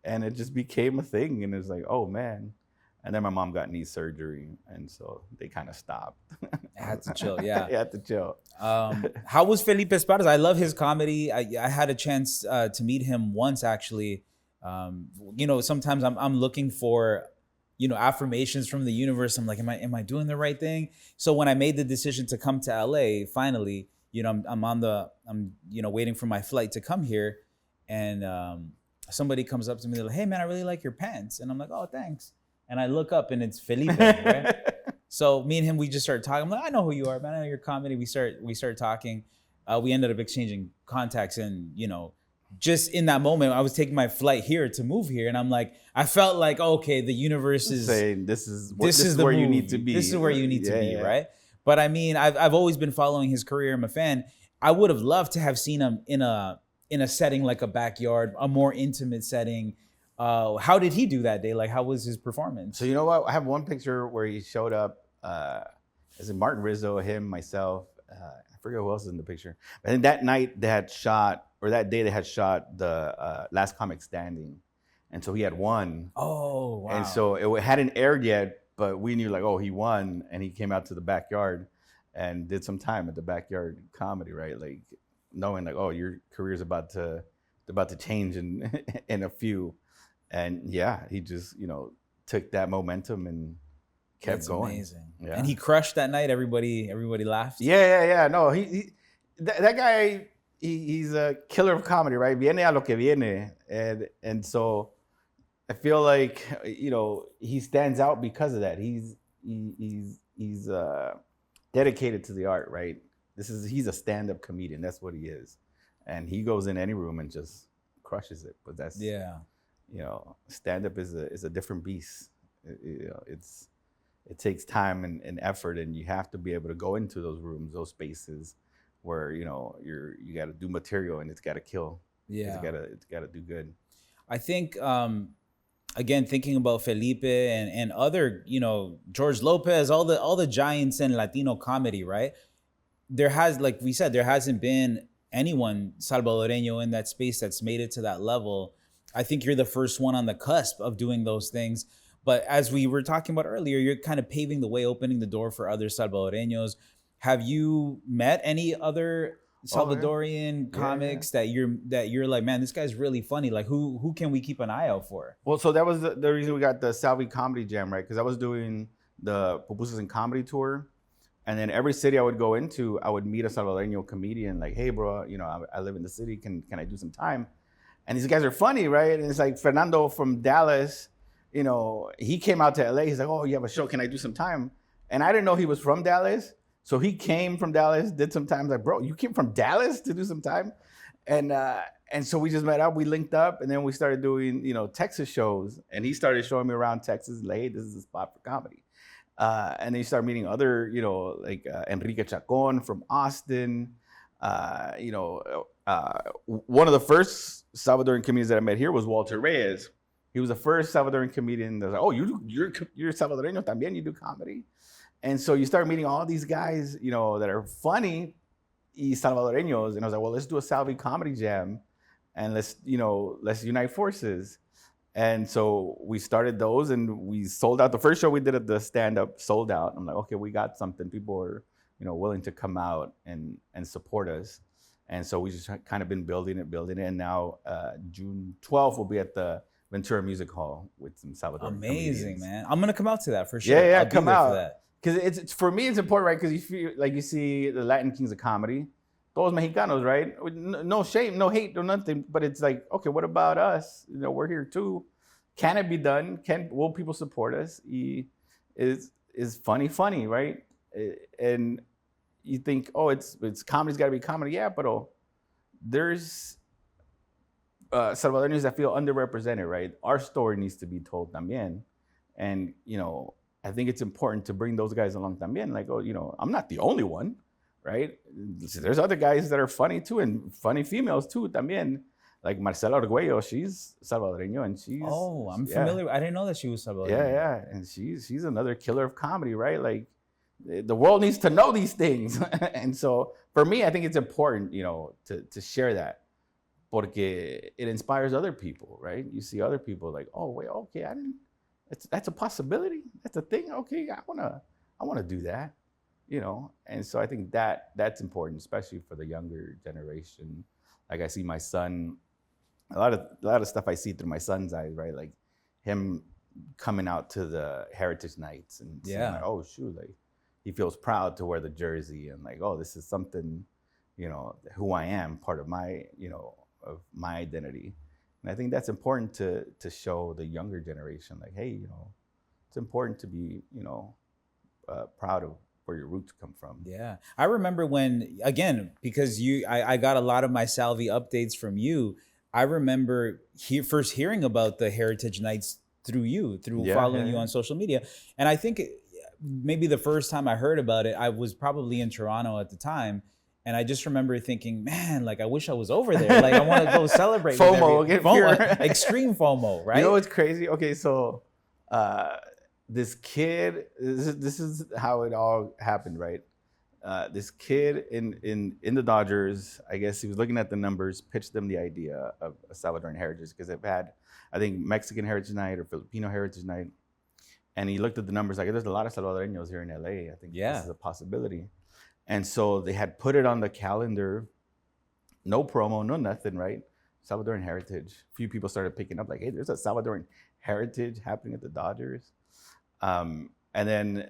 And it just became a thing. And it was like, oh, man. And then my mom got knee surgery. And so they kind of stopped. I had to chill, yeah. I had to chill. How was Felipe Esparza? I love his comedy. I had a chance to meet him once, actually. You know, sometimes I'm looking for, you know, affirmations from the universe. I'm like, am I doing the right thing? So when I made the decision to come to LA, finally, you know, I'm you know, waiting for my flight to come here, and somebody comes up to me, they're like, hey man, I really like your pants. And I'm like, oh, thanks. And I look up and it's Felipe, right? So me and him, we just started talking. I'm like, I know who you are, man. I know your comedy. We start talking. We ended up exchanging contacts, and you know, just in that moment, I was taking my flight here to move here, and I'm like, I felt like, okay, the universe is saying this is the where move. you need to be. This is where you need to be, right? But I mean, I've always been following his career. I'm a fan, I would have loved to have seen him in a setting like a backyard, a more intimate setting. How did he do that day? Like, how was his performance? So you know what? I have one picture where he showed up. As in Martin Rizzo, him, myself. I forget who else is in the picture. But then that night they had shot, or that day they had shot the Last Comic Standing, and so he had won. Oh, wow. And so it hadn't aired yet, but we knew like, oh, he won, and he came out to the backyard and did some time at the backyard comedy, right? Like knowing like, oh, your career's about to change in in a few, and yeah, he just took that momentum and kept going. Amazing. Yeah. And he crushed that night. Everybody laughed. Yeah. No, that guy, he's a killer of comedy, right? Viene a lo que viene, and so I feel like he stands out because of that. He's dedicated to the art, right? He's a stand-up comedian. That's what he is, and he goes in any room and just crushes it. But that's stand-up is a different beast. It takes time and effort, and you have to be able to go into those rooms, those spaces where you got to do material and it's got to kill. Yeah, it's got to do good. I think again, thinking about Felipe and other, George Lopez, all the giants in Latino comedy, right? There hasn't been anyone Salvadoreño in that space that's made it to that level. I think you're the first one on the cusp of doing those things. But as we were talking about earlier, you're kind of paving the way, opening the door for other Salvadoreños. Have you met any other Salvadorian comics that you're like, man, this guy's really funny? Like, who can we keep an eye out for? Well, so that was the reason we got the Salvi Comedy Jam, right? Because I was doing the Pupusas and Comedy Tour. And then every city I would go into, I would meet a Salvadoreño comedian, like, hey, bro, I live in the city. Can I do some time? And these guys are funny, right? And it's like Fernando from Dallas. He came out to LA. He's like, oh, you have a show. Can I do some time? And I didn't know he was from Dallas. So he came from Dallas, did some time. Like, bro, you came from Dallas to do some time? And so we just met up. We linked up. And then we started doing, Texas shows. And he started showing me around Texas. Like, hey, this is a spot for comedy. And then you start meeting other, like Enrique Chacon from Austin. One of the first Salvadoran comedians that I met here was Walter Reyes. He was the first Salvadoran comedian that was like, oh, you're Salvadoreño también, you do comedy. And so you start meeting all these guys, that are funny, y Salvadoreños. And I was like, well, let's do a Salvi Comedy Jam and let's unite forces. And so we started those and we sold out. The first show we did at the stand-up sold out. I'm like, okay, we got something. People are, willing to come out and support us. And so we just kind of been building it. And now June 12th, we'll be at the Ventura Music Hall with some Salvador. Amazing, comedians. Man. I'm gonna come out to that for sure. Yeah, come out. Because it's for me, it's important, right? Because you feel like you see the Latin Kings of Comedy, those Mexicanos, right? No shame, no hate, no nothing. But it's like, okay, what about us? We're here too. Can it be done? Will people support us? Is funny, right? And you think, oh, it's comedy's got to be comedy. Yeah, but there's Salvadorans that feel underrepresented, right? Our story needs to be told también. And, I think it's important to bring those guys along también. Like, oh, I'm not the only one, right? There's other guys that are funny too, and funny females too también. Like Marcela Arguello, she's Salvadoreño, and she's... Oh, I'm familiar. I didn't know that she was Salvadoreño. Yeah. And she's another killer of comedy, right? Like, the world needs to know these things. And so, for me, I think it's important, to share that. Porque it inspires other people, right? You see other people like, oh, wait, okay, that's a possibility. That's a thing. Okay, I wanna do that, And so I think that's important, especially for the younger generation. Like I see my son, a lot of stuff I see through my son's eyes, right? Like him coming out to the Heritage Nights and saying, like, oh shoot, like he feels proud to wear the jersey and like, oh, this is something, who I am, part of my, of my identity. And I think that's important to show the younger generation, like, hey, it's important to be, proud of where your roots come from. Yeah. I remember when, again, because I got a lot of my Salvi updates from you. I remember first hearing about the Heritage Nights through following you on social media. And I think maybe the first time I heard about it, I was probably in Toronto at the time. And I just remember thinking, man, like I wish I was over there. Like I want to go celebrate. FOMO, with FOMO. Extreme FOMO, right? You know what's crazy? Okay, so this kid, this is how it all happened, right? This kid in the Dodgers, I guess he was looking at the numbers, pitched them the idea of a Salvadoran heritage because they've had, I think, Mexican Heritage Night or Filipino Heritage Night. And he looked at the numbers, like there's a lot of Salvadoreños here in LA. I think this is a possibility. And so they had put it on the calendar, no promo, no nothing, right? Salvadoran heritage. A few people started picking up like, hey, there's a Salvadoran heritage happening at the Dodgers. And then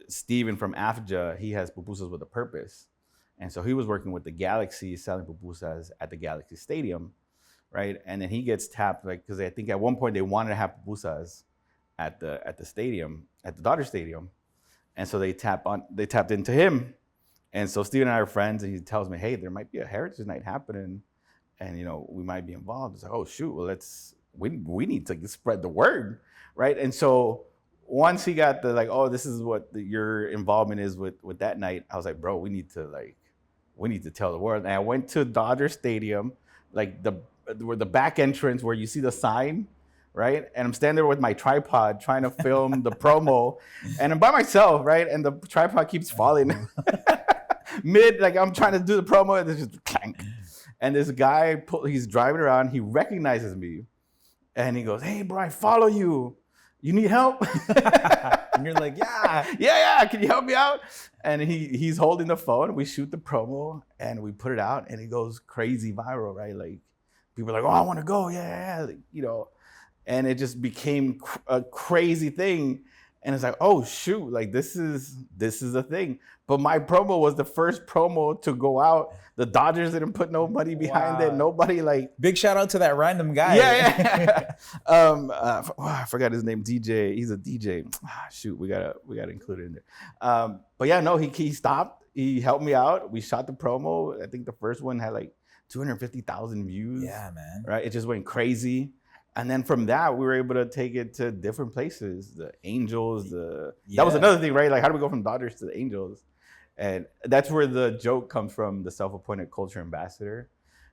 Steven from AFJA, he has pupusas with a purpose. And so he was working with the Galaxy, selling pupusas at the Galaxy Stadium, right? And then he gets tapped, like, because I think at one point they wanted to have pupusas at the stadium, at the Dodger Stadium. And so they tapped into him. And so Steven and I are friends, and he tells me, hey, there might be a Heritage Night happening, and we might be involved. It's like, oh shoot, well we need to spread the word, right? And so once he got the like, oh, this is what your involvement is with that night, I was like, bro, we need to tell the world. And I went to Dodger Stadium, like where the back entrance where you see the sign, right? And I'm standing there with my tripod trying to film the promo, and I'm by myself, right? And the tripod keeps falling. Like I'm trying to do the promo, and it's just clank. And this guy, he's driving around, he recognizes me, and he goes, hey, bro, I follow you. You need help? And you're like, yeah. Can you help me out? And he's holding the phone. We shoot the promo, and we put it out, and it goes crazy viral, right? Like people are like, oh, I want to go, yeah. Like, and it just became a crazy thing. And it's like, oh shoot, like this is a thing. But my promo was the first promo to go out. The Dodgers didn't put no money behind it. Nobody like. Big shout out to that random guy. Yeah. I forgot his name. DJ. He's a DJ. Shoot, we gotta include it in there. But yeah, no, he stopped. He helped me out. We shot the promo. I think the first one had like 250,000 views. Yeah, man. Right. It just went crazy. And then from that, we were able to take it to different places. The Angels, that was another thing, right? Like, how do we go from Dodgers to the Angels? And that's where the joke comes from, the self-appointed culture ambassador.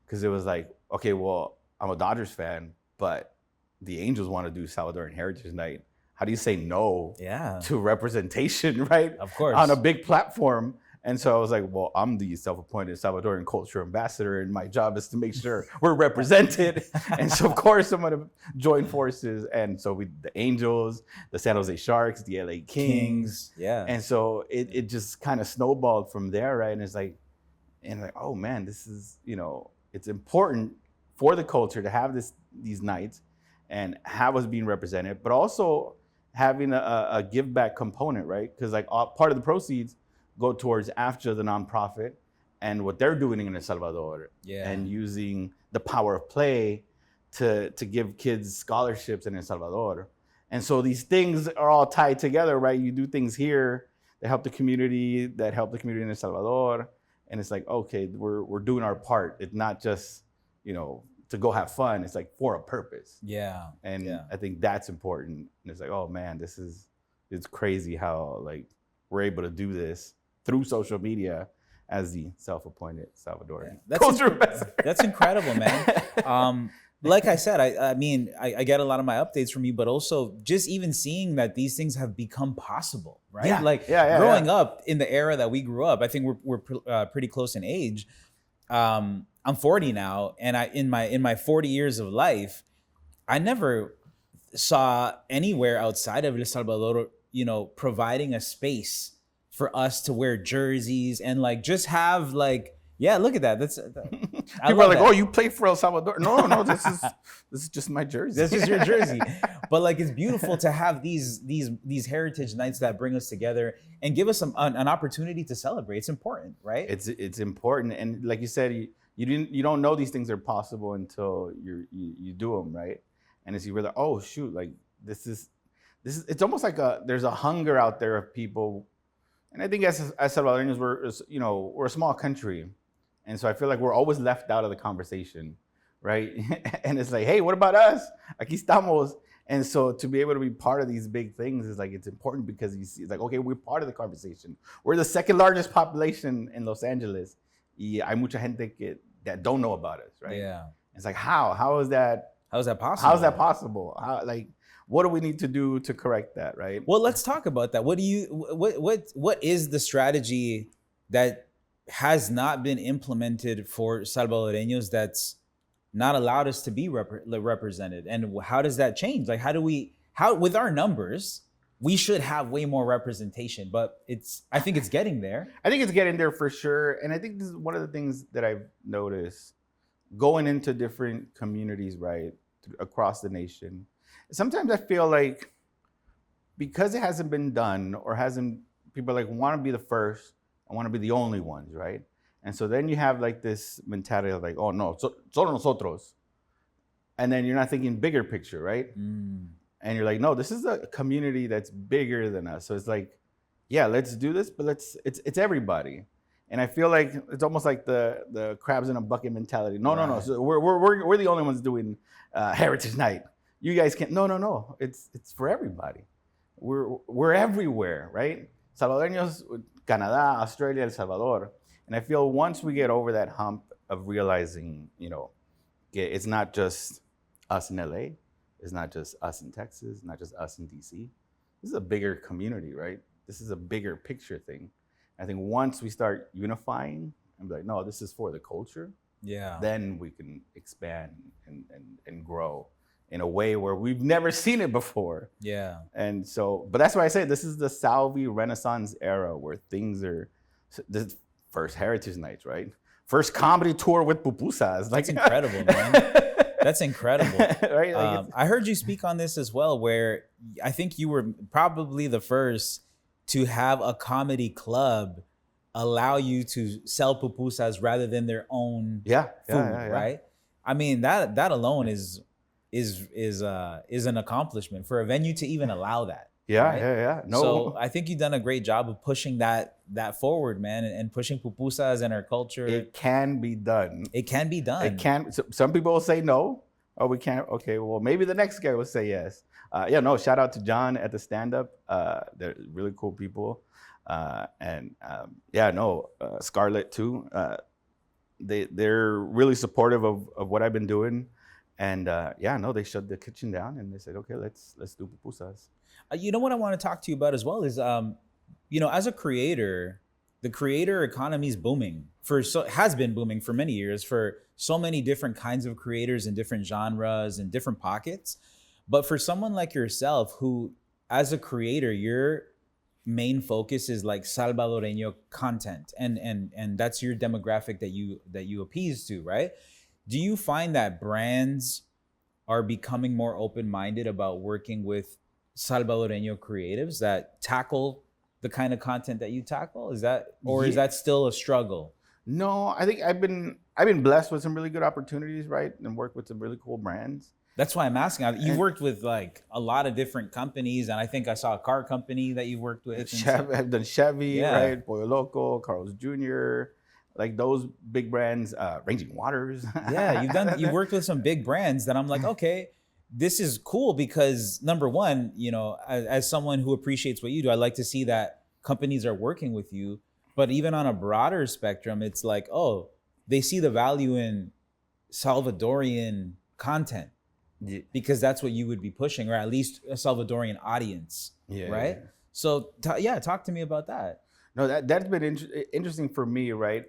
Because it was like, okay, well, I'm a Dodgers fan, but the Angels want to do Salvadoran Heritage Night. How do you say no to representation, right? Of course. On a big platform. And so I was like, well, I'm the self-appointed Salvadoran culture ambassador, and my job is to make sure we're represented. And so, of course, I'm going to join forces. And so the Angels, the San Jose Sharks, the LA Kings. Yeah. And so it just kind of snowballed from there, right? And it's like, oh, man, this is, it's important for the culture to have these nights and have us being represented, but also having a give back component, right? Because like part of the proceeds go towards AFJA, the nonprofit, and what they're doing in El Salvador, and using the power of play to give kids scholarships in El Salvador. And so these things are all tied together, right? You do things here that help the community in El Salvador, and it's like, okay, we're doing our part. It's not just, to go have fun. It's like for a purpose. Yeah. And I think that's important. And it's like, oh man, it's crazy how like we're able to do this through social as the self-appointed Salvadoran culture ambassador. That's incredible, man. Like I said, I mean, I get a lot of my updates from you, but also just even seeing that these things have become possible, right? Growing up in the era that we grew up, I think we're pretty close in age. I'm 40 now, and in my 40 years of life, I never saw anywhere outside of El Salvador, providing a space for us to wear jerseys and like just have like, look at that. People are like, oh, you play for El Salvador. No, this is just my jersey. This is your jersey. But like, it's beautiful to have these heritage nights that bring us together and give us an opportunity to celebrate. It's important, right? It's important. And like you said, you don't know these things are possible until you do them, right? And it's you're like, oh shoot, like this is it's almost like there's a hunger out there of people. And I think as Salvadorans, we're a small country. And so I feel like we're always left out of the conversation, right? And it's like, hey, what about us? Aquí estamos. And so to be able to be part of these big things is like, it's important because you see, it's like, okay, we're part of the conversation. We're the second largest population in Los Angeles. y hay mucha gente that don't know about us, right? Yeah. It's like, how is that? How is that possible? How's that possible? What do we need to do to correct that, right? Well, let's talk about that. What is the strategy that has not been implemented for Salvadoreños that's not allowed us to be represented? And how does that change? Like, how with our numbers, we should have way more representation, but I think it's getting there. I think it's getting there for sure. And I think this is one of the things that I've noticed going into different communities, right, across the nation. Sometimes I feel like because it hasn't been done or people like want to be the first, I want to be the only ones, right? And so then you have like this mentality of like, oh no, solo nosotros. And then you're not thinking bigger picture, right? And you're like, no, this is a community that's bigger than us. So it's like, yeah, let's do this, but it's everybody. And I feel like it's almost like the crabs in a bucket mentality. No. So we're the only ones doing Heritage Night. You guys can't. No. It's for everybody. We're everywhere, right? Salvadoreños, Canada, Australia, El Salvador. And I feel once we get over that hump of realizing, it's not just us in LA. It's not just us in Texas, not just us in DC. This is a bigger community, right? This is a bigger picture thing. I think once we start unifying and be like, no, this is for the culture, then we can expand and grow in a way where we've never seen it before. Yeah. And so, but that's why I say this is the Salvi Renaissance era where things are, the first Heritage Nights, right? First comedy tour with pupusas. That's incredible, man. That's incredible. Right? I heard you speak on this as well, where I think you were probably the first to have a comedy club allow you to sell pupusas rather than their own food, right? I mean, that alone is an accomplishment for a venue to even allow that. Yeah. No. So I think you've done a great job of pushing that forward, man, and pushing pupusas and our culture. It can be done. It can be done. It can. Some people will say no. Oh, we can't. Okay, well, maybe the next guy will say yes. Shout out to John at the stand-up. They're really cool people. Scarlett too. They're really supportive of what I've been doing. And they shut the kitchen down and they said, okay, let's do pupusas. You know what I want to talk to you about as well is, as a creator, the creator economy is booming has been booming for many years for so many different kinds of creators in different genres and different pockets. But for someone like yourself, who as a creator, your main focus is like Salvadoreño content, and that's your demographic that you appease to, right? Do you find that brands are becoming more open-minded about working with Salvadoreño creatives that tackle the kind of content that you tackle? Is that still a struggle? No, I think I've been blessed with some really good opportunities, right? And worked with some really cool brands. That's why I'm asking. You've worked with like a lot of different companies, and I think I saw a car company that you worked with. I've done Chevy, right? Pollo Loco, Carl's Jr., like those big brands, Ranging Waters. Yeah, you've worked with some big brands that I'm like, okay, this is cool because number one, as someone who appreciates what you do, I like to see that companies are working with you. But even on a broader spectrum, it's like, oh, they see the value in Salvadorian content because that's what you would be pushing, or at least a Salvadorian audience, right? Yeah. So talk to me about that. No, that's been interesting for me, right?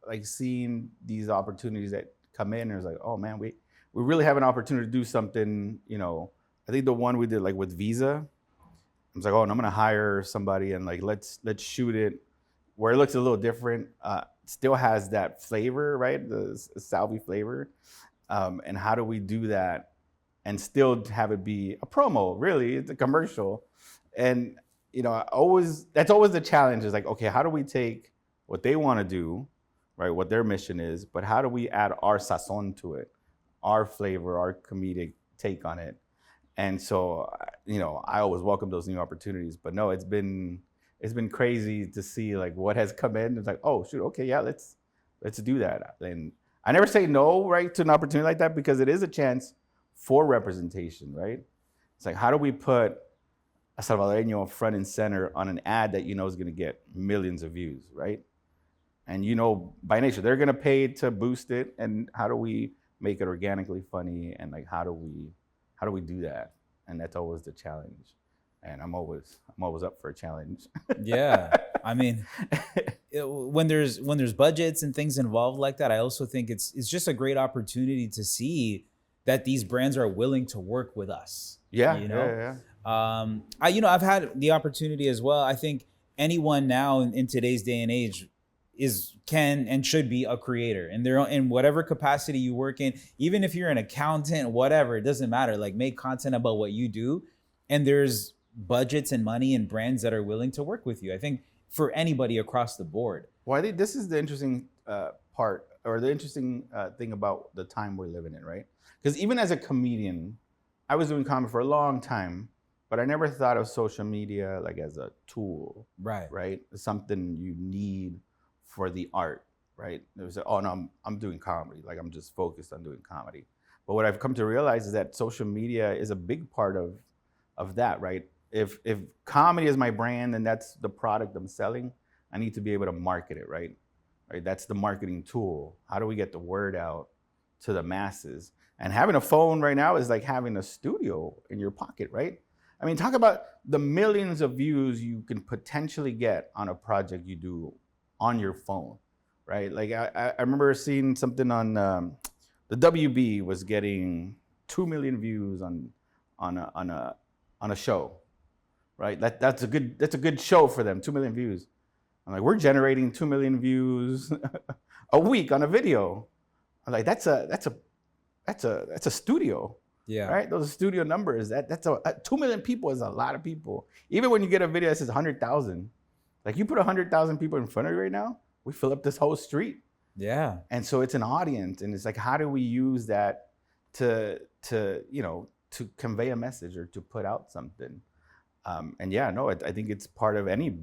Like seeing these opportunities that come in, and it's like, oh man, we really have an opportunity to do something. I think the one we did like with Visa, I was like, oh, and I'm gonna hire somebody and like let's shoot it where it looks a little different. Still has that flavor, right? The Salvi flavor. And how do we do that and still have it be a promo? Really, it's a commercial. And that's always the challenge. Is like, okay, how do we take what they want to do, right? What their mission is, but how do we add our sazon to it, our flavor, our comedic take on it? And so, I always welcome those new opportunities. But no, it's been crazy to see like what has come in. It's like, oh shoot, okay, yeah, let's do that. And I never say no, right, to an opportunity like that because it is a chance for representation, right? It's like, how do we put a Salvadoreño front and center on an ad that is going to get millions of views, right? And by nature, they're gonna pay to boost it. And how do we make it organically funny? And like, how do we do that? And that's always the challenge. And I'm always up for a challenge. Yeah, I mean, when there's budgets and things involved like that, I also think it's just a great opportunity to see that these brands are willing to work with us. Yeah, yeah. I've had the opportunity as well. I think anyone now in today's day and age can and should be a creator in whatever capacity you work in. Even if you're an accountant, whatever, it doesn't matter. Like, make content about what you do, and there's budgets and money and brands that are willing to work with you. I think for anybody across the board. Well, I think this is the interesting part, or the interesting thing about the time we're living in, right? Because even as a comedian, I was doing comedy for a long time, but I never thought of social media like as a tool, right? Something you need for the art, right? It was oh no, I'm doing comedy, like I'm just focused on doing comedy. But what I've come to realize is that social media is a big part of that, right? If comedy is my brand and that's the product I'm selling, I need to be able to market it, right? That's the marketing tool. How do we get the word out to the masses? And having a phone right now is like having a studio in your pocket, right? I mean, talk about the millions of views you can potentially get on a project you do on your phone, right? Like I remember seeing something on the WB was getting 2 million views on a show, right? That's a good show for them. 2 million views. I'm like, we're generating 2 million views a week on a video. I'm like, that's a studio. Yeah. Right. Those studio numbers. That's 2 million people is a lot of people. Even when you get a video that says 100,000, like you put 100,000 people in front of you right now, we fill up this whole street. Yeah. And so it's an audience, and it's like, how do we use that to convey a message or to put out something? And yeah, no, I think it's part of any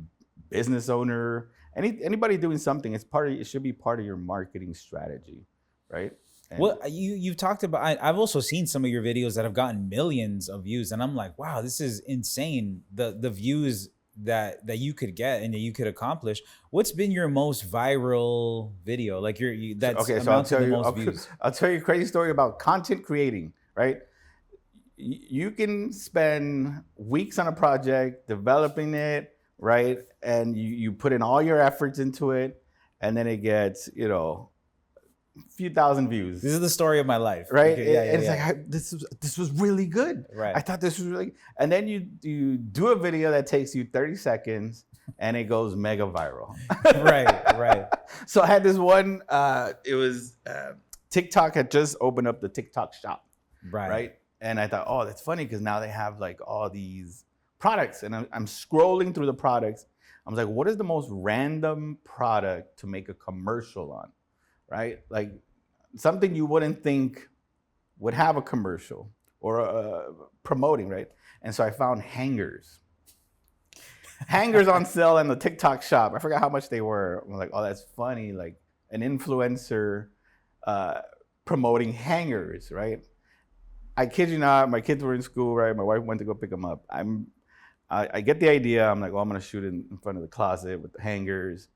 business owner, anybody doing something. It should be part of your marketing strategy, right? And well, you've talked about. I've also seen some of your videos that have gotten millions of views, and I'm like, wow, this is insane. The views that you could get and that you could accomplish. What's been your most viral video? Like that's okay. So views. I'll tell you a crazy story about content creating. Right, you can spend weeks on a project developing it, right, and you put in all your efforts into it, and then it gets few thousand views. This is the story of my life, right? Okay, yeah, it's like this was really good. Right. I thought this was really, and then you do a video that takes you 30 seconds, and it goes mega viral. right. So I had this one. It was TikTok had just opened up the TikTok shop, right? And I thought, oh, that's funny because now they have like all these products, and I'm scrolling through the products. I was like, what is the most random product to make a commercial on? Right? Like something you wouldn't think would have a commercial or promoting, right? And so I found hangers. Hangers on sale in the TikTok shop. I forgot how much they were. I'm like, oh, that's funny. Like an influencer promoting hangers, right? I kid you not, my kids were in school, right? My wife went to go pick them up. I get the idea. I'm like, well, I'm going to shoot it in front of the closet with the hangers.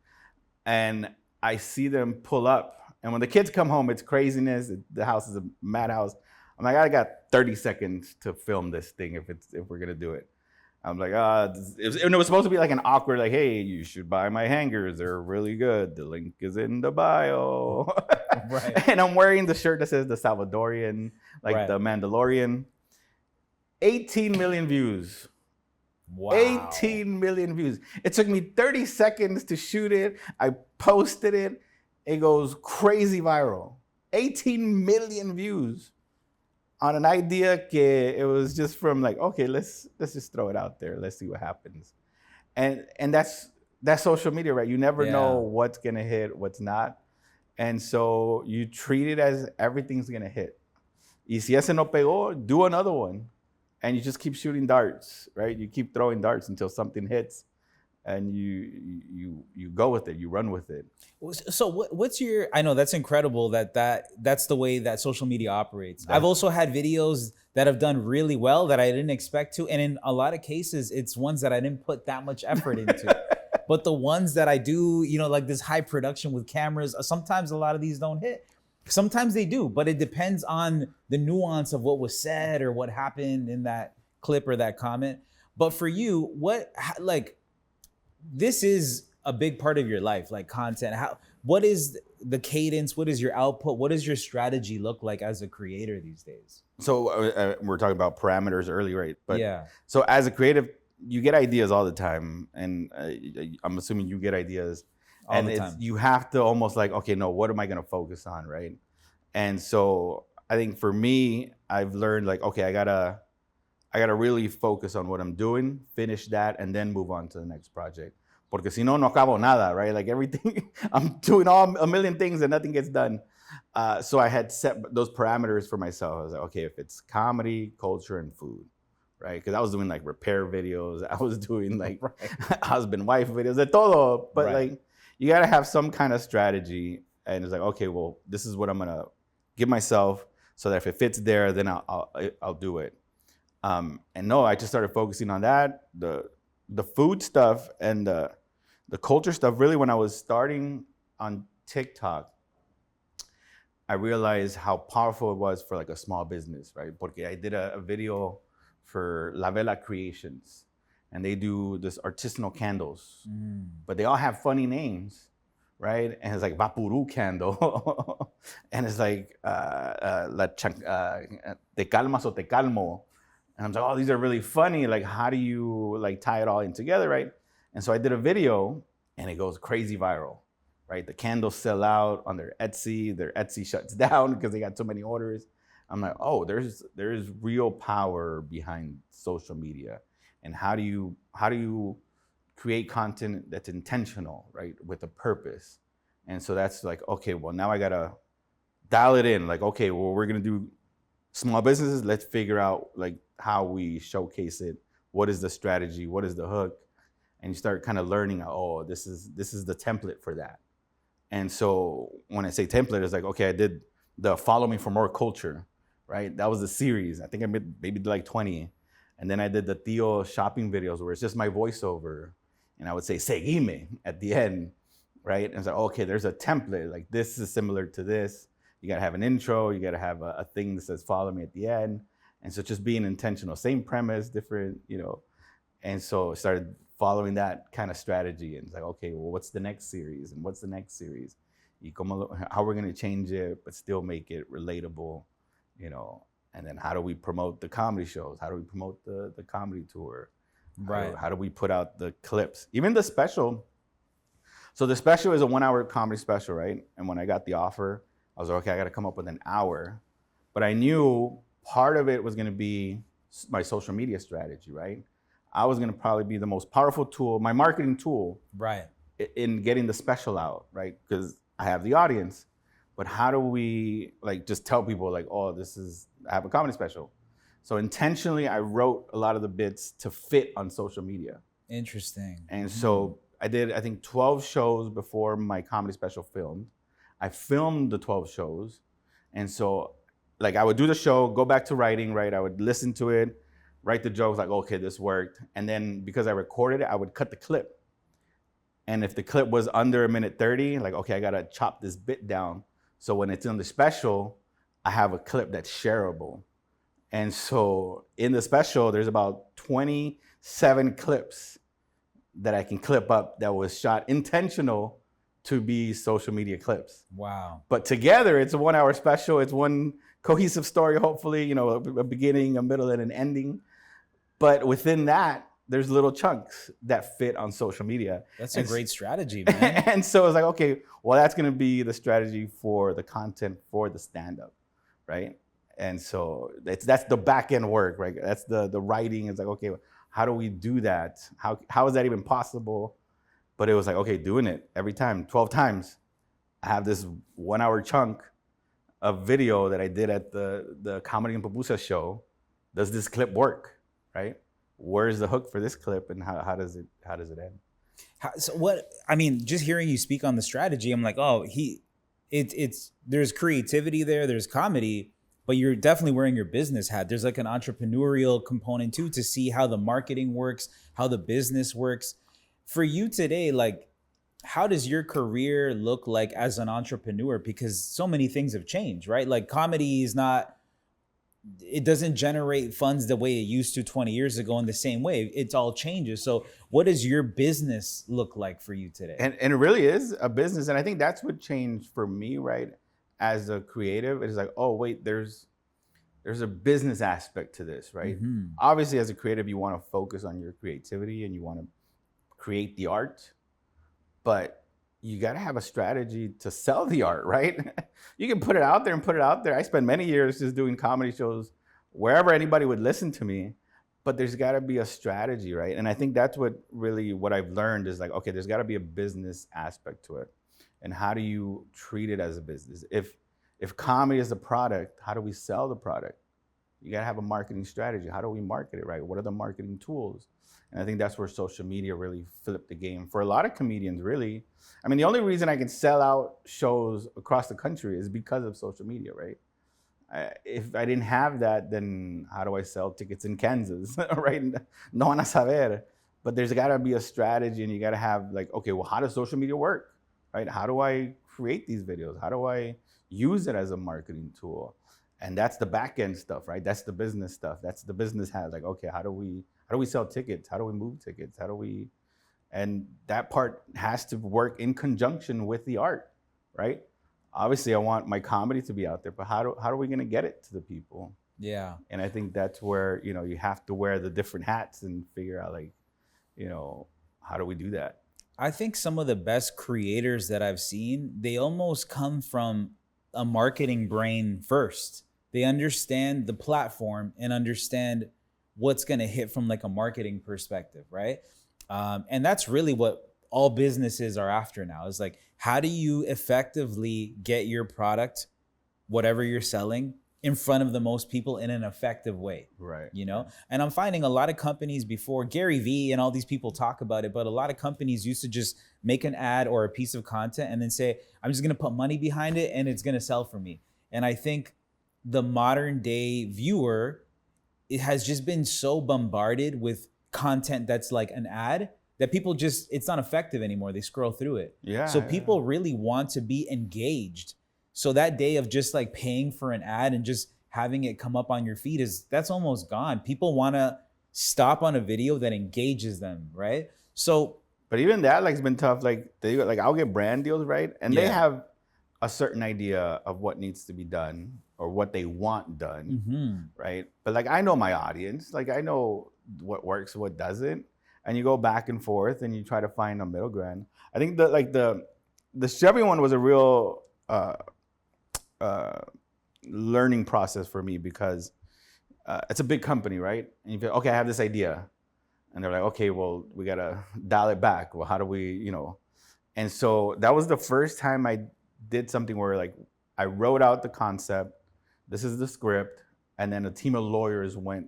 And I see them pull up. And when the kids come home, it's craziness. The house is a madhouse. I'm like, I got 30 seconds to film this thing if we're gonna do it. I'm like, and it was supposed to be like an awkward, like, hey, you should buy my hangers. They're really good. The link is in the bio. Right. And I'm wearing the shirt that says the Salvadorian, like the Mandalorian. 18 million views. Wow. 18 million views. It took me 30 seconds to shoot it. I posted it. It goes crazy viral. 18 million views on an idea que it was just from like, okay, let's just throw it out there. Let's see what happens. And that's social media, right? You never know what's gonna hit, what's not. And so you treat it as everything's gonna hit. Y si ese no pegó, do another one. And you just keep shooting darts, right? You keep throwing darts until something hits. And you go with it, you run with it. So what's your? I know that's incredible that's the way that social media operates. I've also had videos that have done really well that I didn't expect to, and in a lot of cases, it's ones that I didn't put that much effort into. But the ones that I do, you know, like this high production with cameras, sometimes a lot of these don't hit. Sometimes they do, but it depends on the nuance of what was said or what happened in that clip or that comment. But for you, like, this is a big part of your life, like content. What is the cadence? What is your output? What does your strategy look like as a creator these days? So we're talking about parameters earlier, right? But yeah. So as a creative, you get ideas all the time, and I'm assuming you get ideas All the time. You have to almost like, okay, no, what am I going to focus on, right? And so I think for me, I've learned like, okay, I gotta really focus on what I'm doing, finish that, and then move on to the next project. Porque si no, no acabo nada, right? Like everything, I'm doing a million things and nothing gets done. So I had set those parameters for myself. I was like, okay, if it's comedy, culture, and food, right? Because I was doing like repair videos. I was doing like husband-wife videos, de todo. But like, you got to have some kind of strategy. And it's like, okay, well, this is what I'm going to give myself so that if it fits there, then I'll do it. And no, I just started focusing on that, the food stuff and the culture stuff. Really, when I was starting on TikTok, I realized how powerful it was for like a small business, right? Porque I did a video for La Vela Creations, and they do this artisanal candles, but they all have funny names, right? And it's like Vapuru candle, and it's like Te calmas o te calmo. And I'm like, oh, these are really funny. Like, how do you like tie it all in together, right? And so I did a video, and it goes crazy viral, right? The candles sell out on their Etsy. Their Etsy shuts down because they got so many orders. I'm like, oh, there's real power behind social media, and how do you create content that's intentional, right, with a purpose? And so that's like, okay, well, now I gotta dial it in. Like, okay, well, we're gonna do small businesses. Let's figure out like how we showcase it. What is the strategy? What is the hook? And you start kind of learning, oh, this is the template for that. And so when I say template, it's like, okay, I did the Follow Me for More culture, right? That was the series. I think I maybe did like 20. And then I did the Theo shopping videos where it's just my voiceover. And I would say, seguime at the end, right? And it's like, okay, there's a template. Like, this is similar to this. You got to have an intro. You got to have a thing that says follow me at the end. And so just being intentional, same premise, different, you know. And so I started following that kind of strategy. And it's like, okay, well, what's the next series? And what's the next series? How we're going to change it, but still make it relatable, you know. And then how do we promote the comedy shows? How do we promote the comedy tour? Right. How do we put out the clips? Even the special. So the special is a 1 hour comedy special, right? And when I got the offer, I was like, okay, I got to come up with an hour. But I knew part of it was going to be my social media strategy, right? I was going to probably be the most powerful tool, my marketing tool, right, in getting the special out, right? Because I have the audience. But how do we like just tell people like, oh, I have a comedy special. So intentionally, I wrote a lot of the bits to fit on social media. Interesting. And so I did, I think, 12 shows before my comedy special filmed. I filmed the 12 shows. And so like I would do the show, go back to writing, right? I would listen to it, write the jokes, like, okay, this worked. And then because I recorded it, I would cut the clip. And if the clip was under 1:30, like, okay, I got to chop this bit down. So when it's in the special, I have a clip that's shareable. And so in the special, there's about 27 clips that I can clip up that was shot intentional to be social media clips. Wow. But together, it's a 1 hour special. It's one cohesive story, hopefully, you know, a beginning, a middle, and an ending. But within that, there's little chunks that fit on social media. That's a great strategy, man. And so it's like, okay, well, that's going to be the strategy for the content for the stand-up, right? And so that's the back end work, right? That's the writing. It's like, okay, how do we do that? How is that even possible? But it was like, okay, doing it every time, 12 times. I have this 1 hour chunk of video that I did at the Comedy and Pupusa show. Does this clip work, right? Where's the hook for this clip, and how does it end? So what, I mean, just hearing you speak on the strategy, I'm like, oh, there's creativity there, there's comedy, but you're definitely wearing your business hat. There's like an entrepreneurial component too, to see how the marketing works, how the business works. For you today, like, how does your career look like as an entrepreneur? Because so many things have changed, right? Like comedy is not, it doesn't generate funds the way it used to 20 years ago in the same way. It's all changes. So what does your business look like for you today? And it really is a business. And I think that's what changed for me, right? As a creative, it's like, oh, wait, there's a business aspect to this, right? Mhm. Obviously, as a creative, you want to focus on your creativity and you want to create the art, but you got to have a strategy to sell the art, right? You can put it out there and put it out there. I spent many years just doing comedy shows wherever anybody would listen to me, but there's got to be a strategy, right? And I think that's what I've learned is like, okay, there's got to be a business aspect to it. And how do you treat it as a business? If comedy is a product, how do we sell the product? You got to have a marketing strategy. How do we market it, right? What are the marketing tools? And I think that's where social media really flipped the game for a lot of comedians, really. I mean, the only reason I can sell out shows across the country is because of social media, right? If I didn't have that, then how do I sell tickets in Kansas, right? No van a saber. But there's got to be a strategy, and you got to have like, okay, well, how does social media work, right? How do I create these videos? How do I use it as a marketing tool? And that's the back end stuff, right? That's the business stuff. That's the business has like, okay, how do we sell tickets? How do we move tickets? And that part has to work in conjunction with the art, right? Obviously, I want my comedy to be out there, but how are we going to get it to the people? Yeah. And I think that's where, you have to wear the different hats and figure out like, how do we do that? I think some of the best creators that I've seen, they almost come from a marketing brain first. They understand the platform and understand what's going to hit from like a marketing perspective, right? And that's really what all businesses are after now is like, how do you effectively get your product, whatever you're selling, in front of the most people in an effective way, Right? And I'm finding a lot of companies before Gary Vee and all these people talk about it, but a lot of companies used to just make an ad or a piece of content and then say, I'm just going to put money behind it and it's going to sell for me. And I think the modern day viewer, it has just been so bombarded with content that's like an ad that people just, it's not effective anymore. They scroll through it. Yeah. So people really want to be engaged. So that day of just like paying for an ad and just having it come up on your feed that's almost gone. People want to stop on a video that engages them, right? So, but even that like's been tough. Like I'll get brand deals, right? And they Yeah. have a certain idea of what needs to be done or what they want done, right? But like I know my audience, like I know what works, what doesn't, and you go back and forth and you try to find a middle ground. I think the Chevy one was a real learning process for me because it's a big company, right? And you feel, okay, I have this idea. And they're like, okay, well, we got to dial it back. Well, how do we, And so that was the first time I did something where like I wrote out the concept. This is the script. And then a team of lawyers went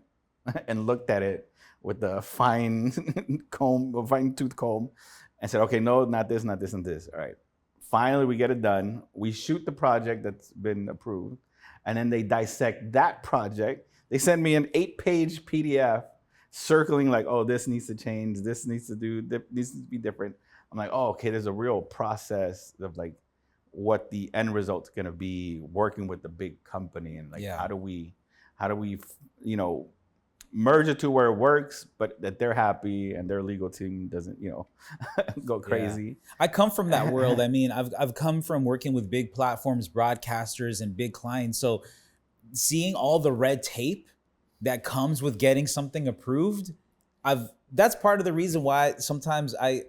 and looked at it with the fine tooth comb and said, okay, no, not this, not this, and this. All right. Finally, we get it done. We shoot the project that's been approved. And then they dissect that project. They send me an 8-page PDF circling like, oh, this needs to change. This needs to be different. I'm like, oh, okay, there's a real process of like what the end result's gonna be working with the big company. And like, how do we, merge it to where it works, but that they're happy and their legal team doesn't, go crazy. Yeah. I come from that world. I mean, I've come from working with big platforms, broadcasters, and big clients. So seeing all the red tape that comes with getting something approved, that's part of the reason why sometimes I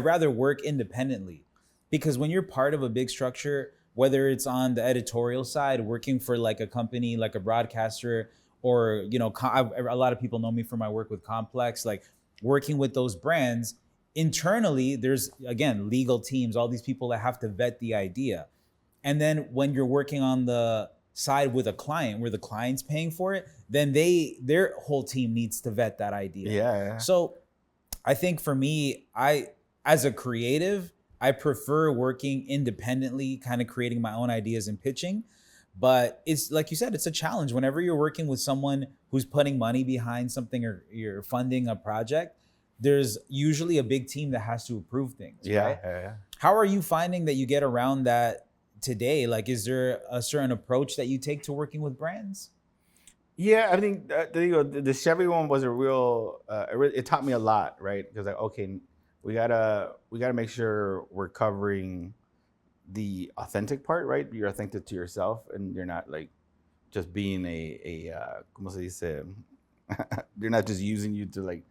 rather work independently, because when you're part of a big structure, whether it's on the editorial side, working for like a company, like a broadcaster, or, a lot of people know me for my work with Complex, like working with those brands internally, there's, again, legal teams, all these people that have to vet the idea. And then when you're working on the side with a client where the client's paying for it, then their whole team needs to vet that idea. Yeah. So I think for me, as a creative, I prefer working independently, kind of creating my own ideas and pitching. But it's like you said, it's a challenge whenever you're working with someone who's putting money behind something or you're funding a project. there's usually a big team that has to approve things. Yeah, Right? yeah. How are you finding that you get around that today? Like, is there a certain approach that you take to working with brands? Yeah, I think the Chevy one was a real. It taught me a lot, right? Because like, okay, we gotta make sure we're covering the authentic part, right? You're authentic to yourself, and you're not like just being como se dice? They're not just using you to like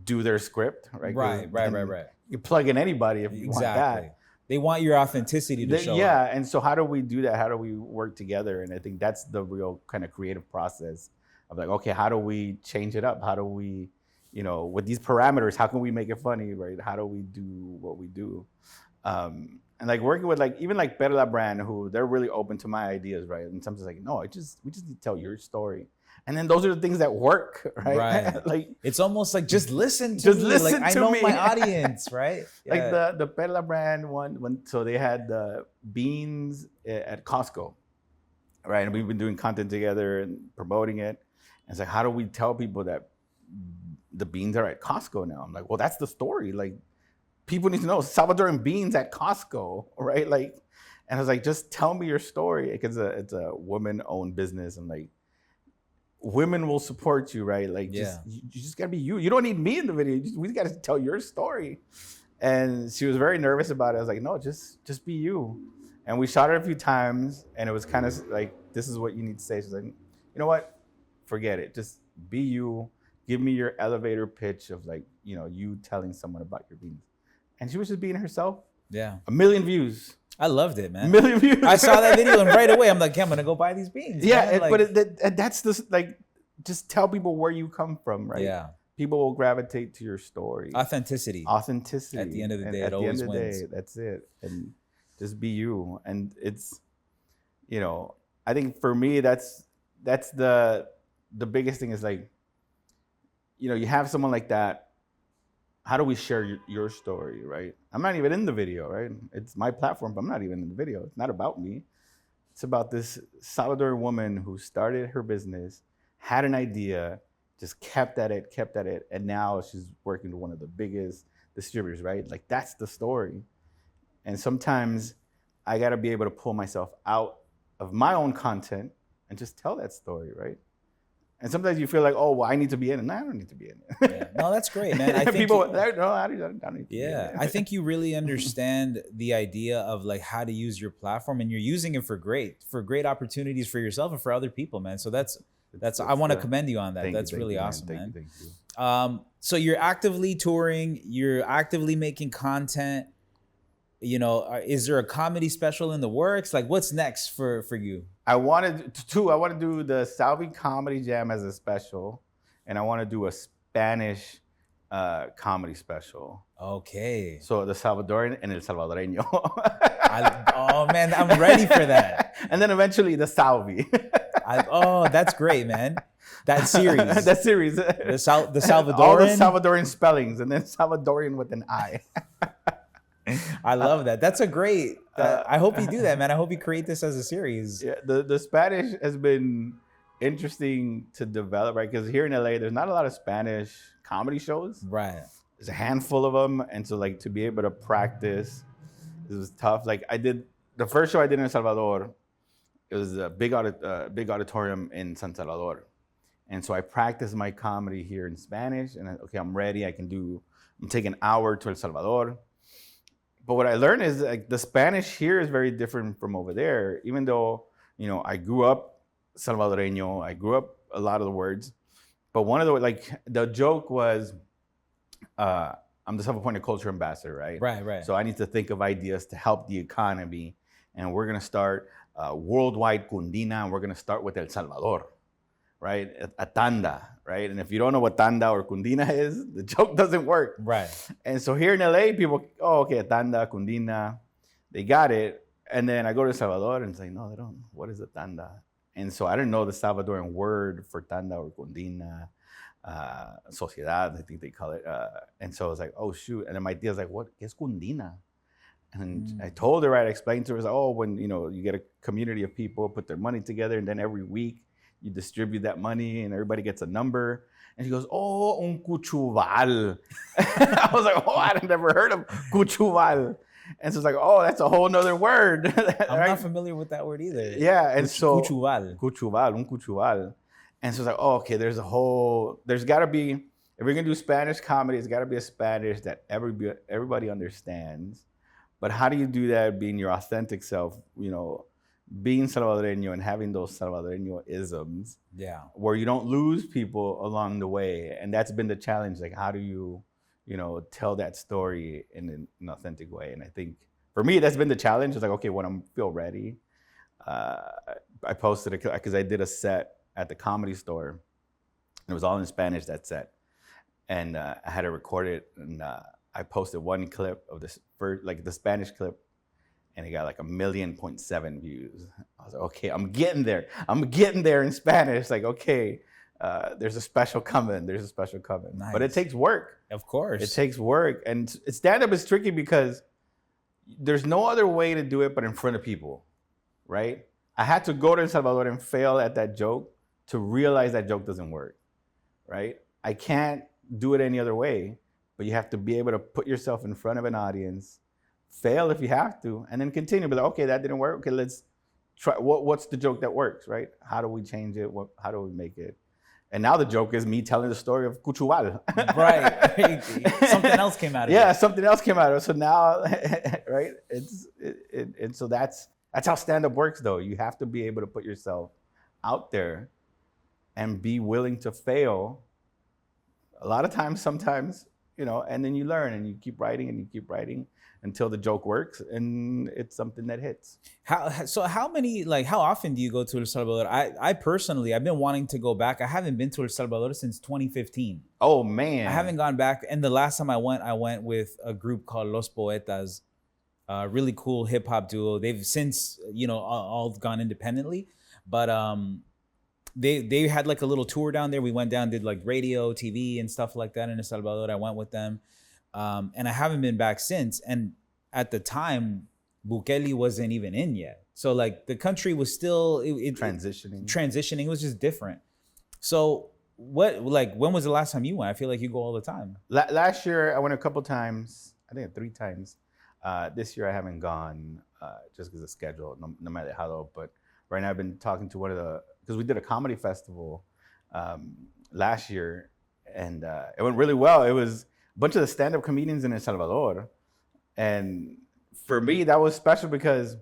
do their script, right? Right. You plug in anybody if you want that. They want your authenticity to show Yeah, up. and so how do we do that? How do we work together? And I think that's the real kind of creative process of like, okay, how do we change it up? How do we, with these parameters, how can we make it funny, right? How do we do what we do? And like working with like even like Perla brand, who they're really open to my ideas, right? And sometimes like, no, we just need to tell your story. And then those are the things that work, right? Right. Like it's almost like just listen to me. Listen like to I know me. my audience, right? Like the Perla brand one, so they had the beans at Costco, right? And we've been doing content together and promoting it. And it's like, how do we tell people that the beans are at Costco now? I'm like, well, that's the story. Like, people need to know Salvadoran beans at Costco, right? Like, and I was like, just tell me your story, because it's a woman-owned business. I'm like, women will support you, right? Like, you just gotta be you. You don't need me in the video. We gotta tell your story. And she was very nervous about it. I was like, no, just be you. And we shot it a few times, and it was kind of like, this is what you need to say. She's like, you know what? Forget it. Just be you. Give me your elevator pitch of like, you telling someone about your beans. And she was just being herself. Yeah. 1 million views. I loved it, man. 1 million views. I saw that video and right away I'm like, I'm gonna go buy these beans. Yeah, man. that's the like, just tell people where you come from, right? Yeah. People will gravitate to your story. Authenticity. At the end of the day, at it always the end of the wins. day, that's it. And just be you. And it's, I think for me, that's the biggest thing is like, you have someone like that. How do we share your story, right? I'm not even in the video, right? It's my platform, but I'm not even in the video. It's not about me. It's about this Salvadoran woman who started her business, had an idea, just kept at it, and now she's working with one of the biggest distributors, right? Like, that's the story. And sometimes I gotta be able to pull myself out of my own content and just tell that story, right? And sometimes you feel like, oh, well, I need to be in it. No, I don't need to be in it. Yeah. No, that's great, man. I think people, no, I don't need to be in it. I think you really understand the idea of like how to use your platform, and you're using it for great opportunities for yourself and for other people, man. So that's I want to commend you on that. That's really awesome, man. Thank you. So you're actively touring, you're actively making content. Is there a comedy special in the works? Like, what's next for you? I want to do the Salvi Comedy Jam as a special, and I want to do a Spanish comedy special. Okay. So the Salvadoran and el Salvadoreño. Oh man, I'm ready for that. And then eventually the Salvi. That's great, man. That series. The series. The Salvadoran. All the Salvadoran spellings, and then Salvadorian with an I. I love that. That's a great. I hope you do that, man. I hope you create this as a series. Yeah, the Spanish has been interesting to develop, right? Because here in LA, there's not a lot of Spanish comedy shows. Right. There's a handful of them, and so like to be able to practice, it was tough. Like the first show I did in El Salvador. It was a big auditorium in San Salvador, and so I practiced my comedy here in Spanish. And I'm ready. I'm take an hour to El Salvador. But what I learned is like the Spanish here is very different from over there. Even though, I grew up Salvadoreño, I grew up a lot of the words. But one of the joke was, I'm the self-appointed culture ambassador, right? Right. So I need to think of ideas to help the economy. And we're going to start worldwide Cundina, and we're going to start with El Salvador, right? A tanda, right? And if you don't know what tanda or Cundina is, the joke doesn't work. Right. And so here in LA, people, okay, tanda, Cundina, they got it. And then I go to El Salvador and say, no, they don't. What is a tanda? And so I didn't know the Salvadoran word for tanda or Cundina, sociedad, I think they call it. And so I was like, oh, shoot. And then my tia's like, what is Cundina? And I told her, I explained to her, when, you get a community of people, put their money together, and then every week you distribute that money and everybody gets a number. And she goes, oh, un cuchuval. I was like, oh, I'd never heard of cuchuval. And so it's like, oh, that's a whole nother word. I'm not familiar with that word either. Yeah, and so Cuchuval. Cuchuval, un cuchuval. And so it's like, oh, okay, there's got to be, if we're going to do Spanish comedy, it's got to be a Spanish that everybody understands. But how do you do that being your authentic self, you know, being Salvadoreño and having those Salvadoreño isms, Yeah. where you don't lose people along the way? And that's been the challenge. Like, how do you, you know, tell that story in an authentic way? And I think for me, that's been the challenge. It's like, okay, when I feel ready, I posted it because I did a set at the Comedy Store. And it was all in Spanish, that set. And I had to record it. And I posted one clip of this, like the Spanish clip. And it got like 1.7 million views. I was like, okay, I'm getting there. I'm getting there in Spanish. Like, okay, there's a special coming. There's a special coming. Nice. But it takes work. Of course. It takes work. And stand-up is tricky because there's no other way to do it but in front of people, right? I had to go to El Salvador and fail at that joke to realize that joke doesn't work, right? I can't do it any other way, but you have to be able to put yourself in front of an audience, fail if you have to, and then continue. But like, okay, that didn't work. Okay, let's try. What's the joke that works, right? How do we change it? How do we make it? And now the joke is me telling the story of Cuchuval. Right. Something else came out of it. Yeah, something else came out of it. So now, right? And so that's how stand-up works, though. You have to be able to put yourself out there and be willing to fail. A lot of times, sometimes, you know, and then you learn and you keep writing until the joke works and it's something that hits. How often do you go to El Salvador? I personally, I've been wanting to go back. I haven't been to El Salvador since 2015. Oh, man. I haven't gone back. And the last time I went with a group called Los Poetas, a really cool hip hop duo. They've since, you know, all gone independently. But they had like a little tour down there. We went down, did like radio, TV and stuff like that in El Salvador. I went with them. And I haven't been back since. And at the time, Bukele wasn't even in yet. So like the country was still transitioning. It was just different. So when was the last time you went? I feel like you go all the time. Last year, I went a couple times. I think 3 times. This year, I haven't gone just because of schedule, no matter how low. But right now, I've been talking to because we did a comedy festival last year, and it went really well. It was a bunch of the stand-up comedians in El Salvador. And for me, that was special because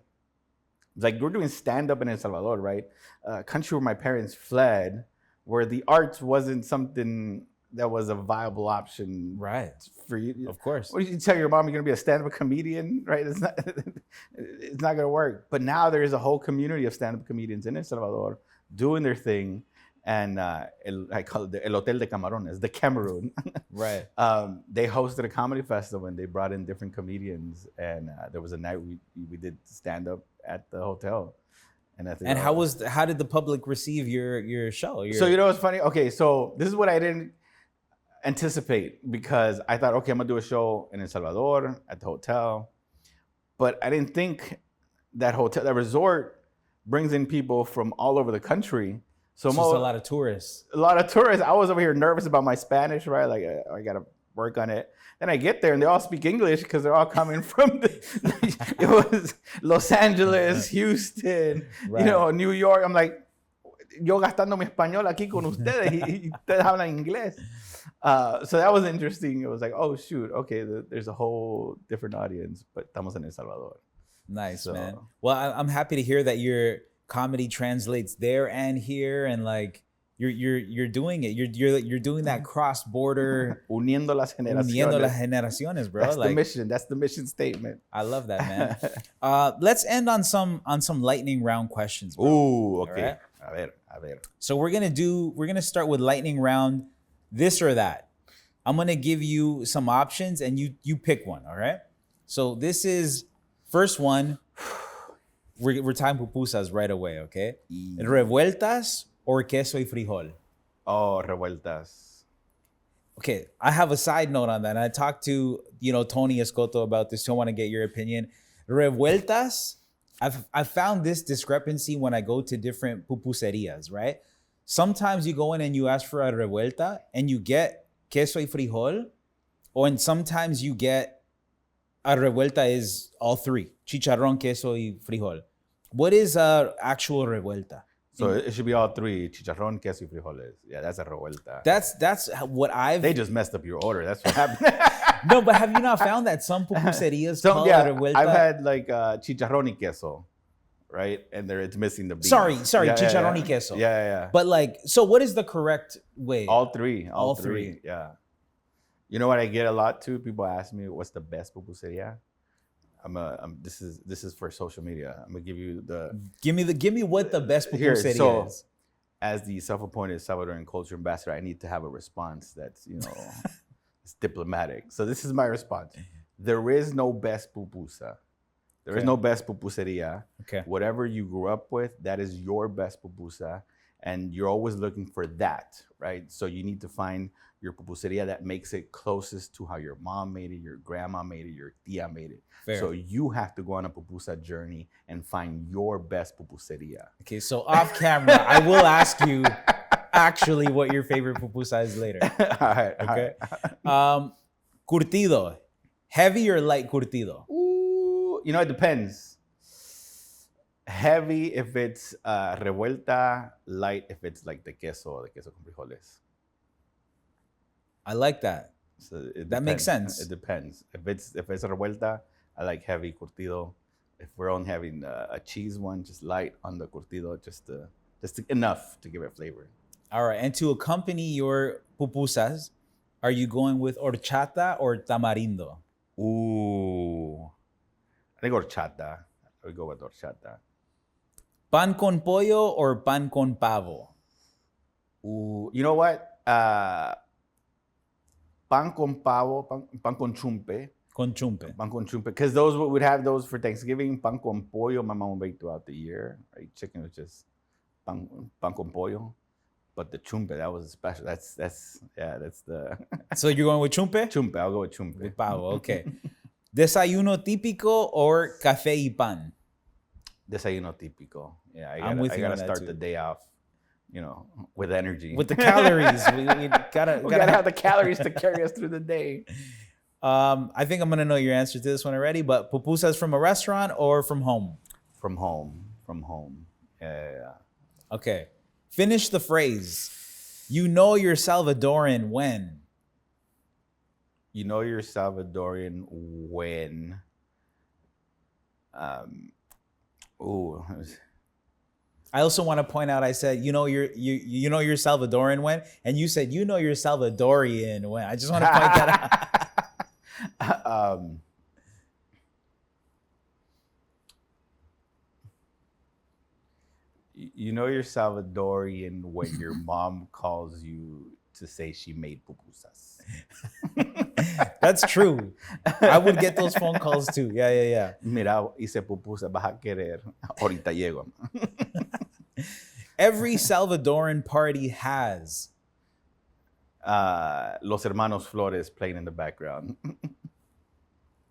like we're doing stand-up in El Salvador, right? A country where my parents fled, where the arts wasn't something that was a viable option, right? For you, of course. What do you tell your mom? You're going to be a stand-up comedian, right? It's not going to work. But now there is a whole community of stand-up comedians in El Salvador doing their thing, and I call it the El Hotel de Camarones, the Cameroon. Right. They hosted a comedy festival and they brought in different comedians, and there was a night we did stand-up at the hotel. And I think, and how did the public receive your show? So you know what's funny? Okay, so this is what I didn't anticipate, because I thought, okay, I'm gonna do a show in El Salvador at the hotel, but I didn't think that resort brings in people from all over the country. So it's a lot of tourists. A lot of tourists. I was over here nervous about my Spanish, right? Like I gotta work on it. Then I get there and they all speak English because they're all coming from it was Los Angeles, Houston, right. You know, New York. I'm like, yo gastando mi español aquí con ustedes y ustedes hablan inglés. So that was interesting. It was like, oh shoot, okay, there's a whole different audience, but estamos en El Salvador. Nice, man. Well, I'm happy to hear that your comedy translates there and here, and like you're doing it. You're doing that cross border, uniendo las generaciones, bro. That's the mission. That's the mission statement. I love that, man. Let's end on some lightning round questions, bro. Ooh, okay. Right? A ver. So we're gonna start with lightning round. This or that. I'm gonna give you some options and you pick one. All right. So this is first one. We're tying pupusas right away, okay? Revueltas or queso y frijol? Oh, revueltas. Okay, I have a side note on that. And I talked to, Tony Escoto about this, so I want to get your opinion. Revueltas, I've found this discrepancy when I go to different pupuserias, right? sometimes you go in and you ask for a revuelta and you get queso y frijol, and sometimes you get a revuelta is all three, chicharrón, queso y frijol. What is a actual revuelta? So it should be all three: chicharrón, queso, y frijoles. Yeah, that's a revuelta. That's what I've. They just messed up your order. That's what happened. No, but have you not found that some pupuserias call it revuelta? I've had like chicharrón y queso, right? And there it's missing the beans. Sorry, Yeah, chicharrón yeah. y queso. Yeah. But like, so what is the correct way? All three. All three. Yeah. You know what I get a lot too? People ask me, "What's the best pupuseria?" This is for social media. I'm gonna give you the give me what the best pupuseria is. As the self-appointed Salvadoran culture ambassador, I need to have a response that's it's diplomatic. So this is my response. There is no best pupusa. There is no best pupuseria. Okay. Whatever you grew up with, that is your best pupusa, and you're always looking for that, right? So you need to find your pupuseria that makes it closest to how your mom made it, your grandma made it, your tia made it. Fair. So you have to go on a pupusa journey and find your best pupuseria. Okay, so off camera, I will ask you actually what your favorite pupusa is later. All right. Okay. Curtido, heavy or light curtido? Ooh, it depends. Heavy if it's revuelta, light if it's like the queso con frijoles. I like that. So that makes sense. It depends. If it's a revuelta, I like heavy curtido. If we're only having a cheese one, just light on the curtido, just enough to give it flavor. All right, and to accompany your pupusas, are you going with horchata or tamarindo? Ooh, I think horchata. I would go with horchata. Pan con pollo or pan con pavo? Ooh, you know what? Pan con pavo, pan con chumpe. Con chumpe. Pan con chumpe. Because those would have those for Thanksgiving. Pan con pollo, my mom would make throughout the year. Right? Chicken was just pan con pollo. But the chumpe, that was special. That's the So you're going with chumpe? Chumpe, I'll go with chumpe. With pavo, okay. Desayuno típico or café y pan? Desayuno típico. Yeah, I I'm with you gotta on that start too. the day off, with energy. With the calories. we gotta have the calories to carry us through the day. I think I'm gonna know your answer to this one already, but pupusas from a restaurant or from home? From home. Yeah. Okay. Finish the phrase. You know you're Salvadoran when? You know you're Salvadorian when. I also want to point out. I said, you know you're Salvadoran when, and you said, you know you're Salvadorian when. I just want to point that out. You know you're Salvadorian when your mom calls you to say she made pupusas. That's true. I would get those phone calls too. Yeah. Mira, hice pupusa, vas a querer. Ahorita llego. Every Salvadoran party has Los Hermanos Flores playing in the background.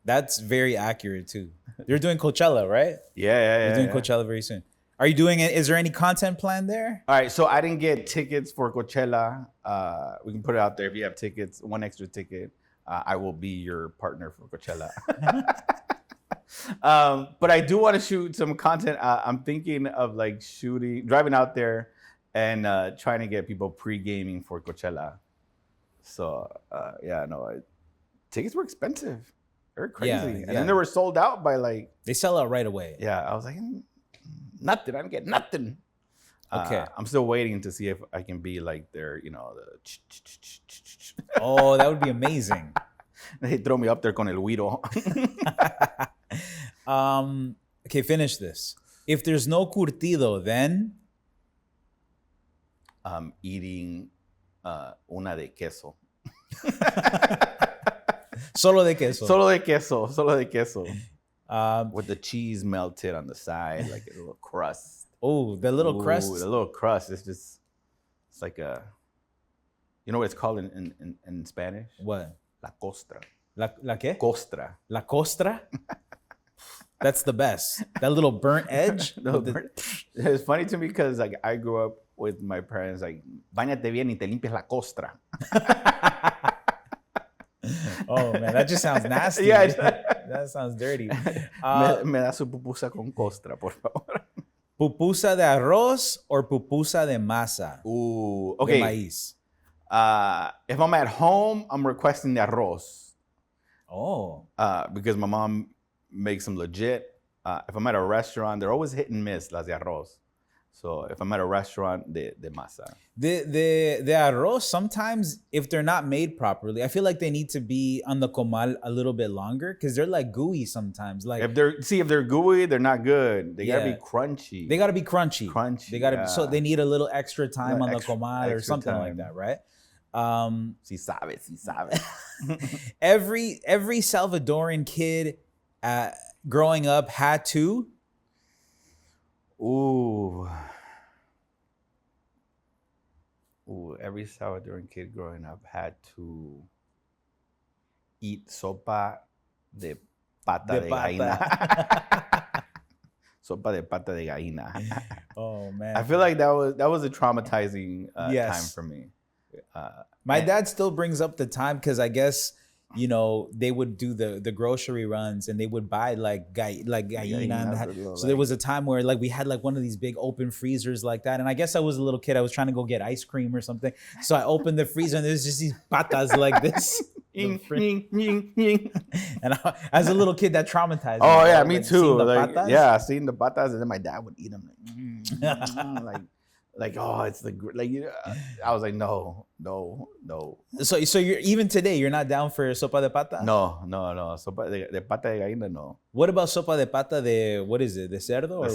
That's very accurate too. They're doing Coachella, right? Yeah. They're doing Coachella very soon. Are you doing it? Is there any content planned there? All right, so I didn't get tickets for Coachella. We can put it out there. If you have tickets, one extra ticket, I will be your partner for Coachella. But I do want to shoot some content. I'm thinking of driving out there and trying to get people pre-gaming for Coachella. So tickets were expensive. They were crazy. And then they were sold out by They sell out right away. Yeah, I was like, nothing. I didn't get nothing. Okay. I'm still waiting to see if I can be like their, Oh, that would be amazing. They throw me up there con el güiro. Okay, finish this. If there's no curtido, then Eating una de queso. Solo de queso. Solo de queso. With the cheese melted on the side, like a little crust. Oh, the little crust. The little crust. It's like a. You know what it's called in Spanish? What? La costra. La qué? Costra. La costra? That's the best. That little burnt edge. It's funny to me because I grew up with my parents, like, bañate bien y te limpias la costra. Oh man, that just sounds nasty. Yeah, That sounds dirty. Me da su pupusa con costra, por favor. Pupusa de arroz or pupusa de masa? Ooh, De okay. maíz. If I'm at home, I'm requesting the arroz. Oh. Because my mom makes them legit. If I'm at a restaurant, they're always hit and miss, las de arroz. So if I'm at a restaurant, de masa. The arroz, sometimes if they're not made properly, I feel like they need to be on the comal a little bit longer because they're like gooey sometimes. Like If they're gooey, they're not good. They gotta Yeah. be crunchy. they got to be crunchy. Crunchy, They got to be, so yeah. they need a little extra time on the Extra- comal or extra something like time. that, right? Si sabe. Every Salvadoran kid growing up had to Ooh, every Salvadoran kid growing up had to eat sopa de pata de gallina. Sopa de pata de gallina. Oh man. I feel like that was a traumatizing Yes. time for me. My dad still brings up the time because I guess, you know, they would do the grocery runs and they would buy like gallina. Gallinas, So there was a time where like we had like one of these big open freezers like that. And I guess I was a little kid. I was trying to go get ice cream or something. So I opened the freezer and there's just these patas like this. Ying, ying, ying, ying. And as a little kid, that traumatized me. Oh yeah, Like, me seeing too. the Like, patas. yeah, seeing the patas, and then my dad would eat them. Like oh, it's like you know, I was like no. So you're even today, you're not down for sopa de pata? No. Sopa de pata de gallina, no. What about sopa de pata de, what is it, de cerdo? Or what?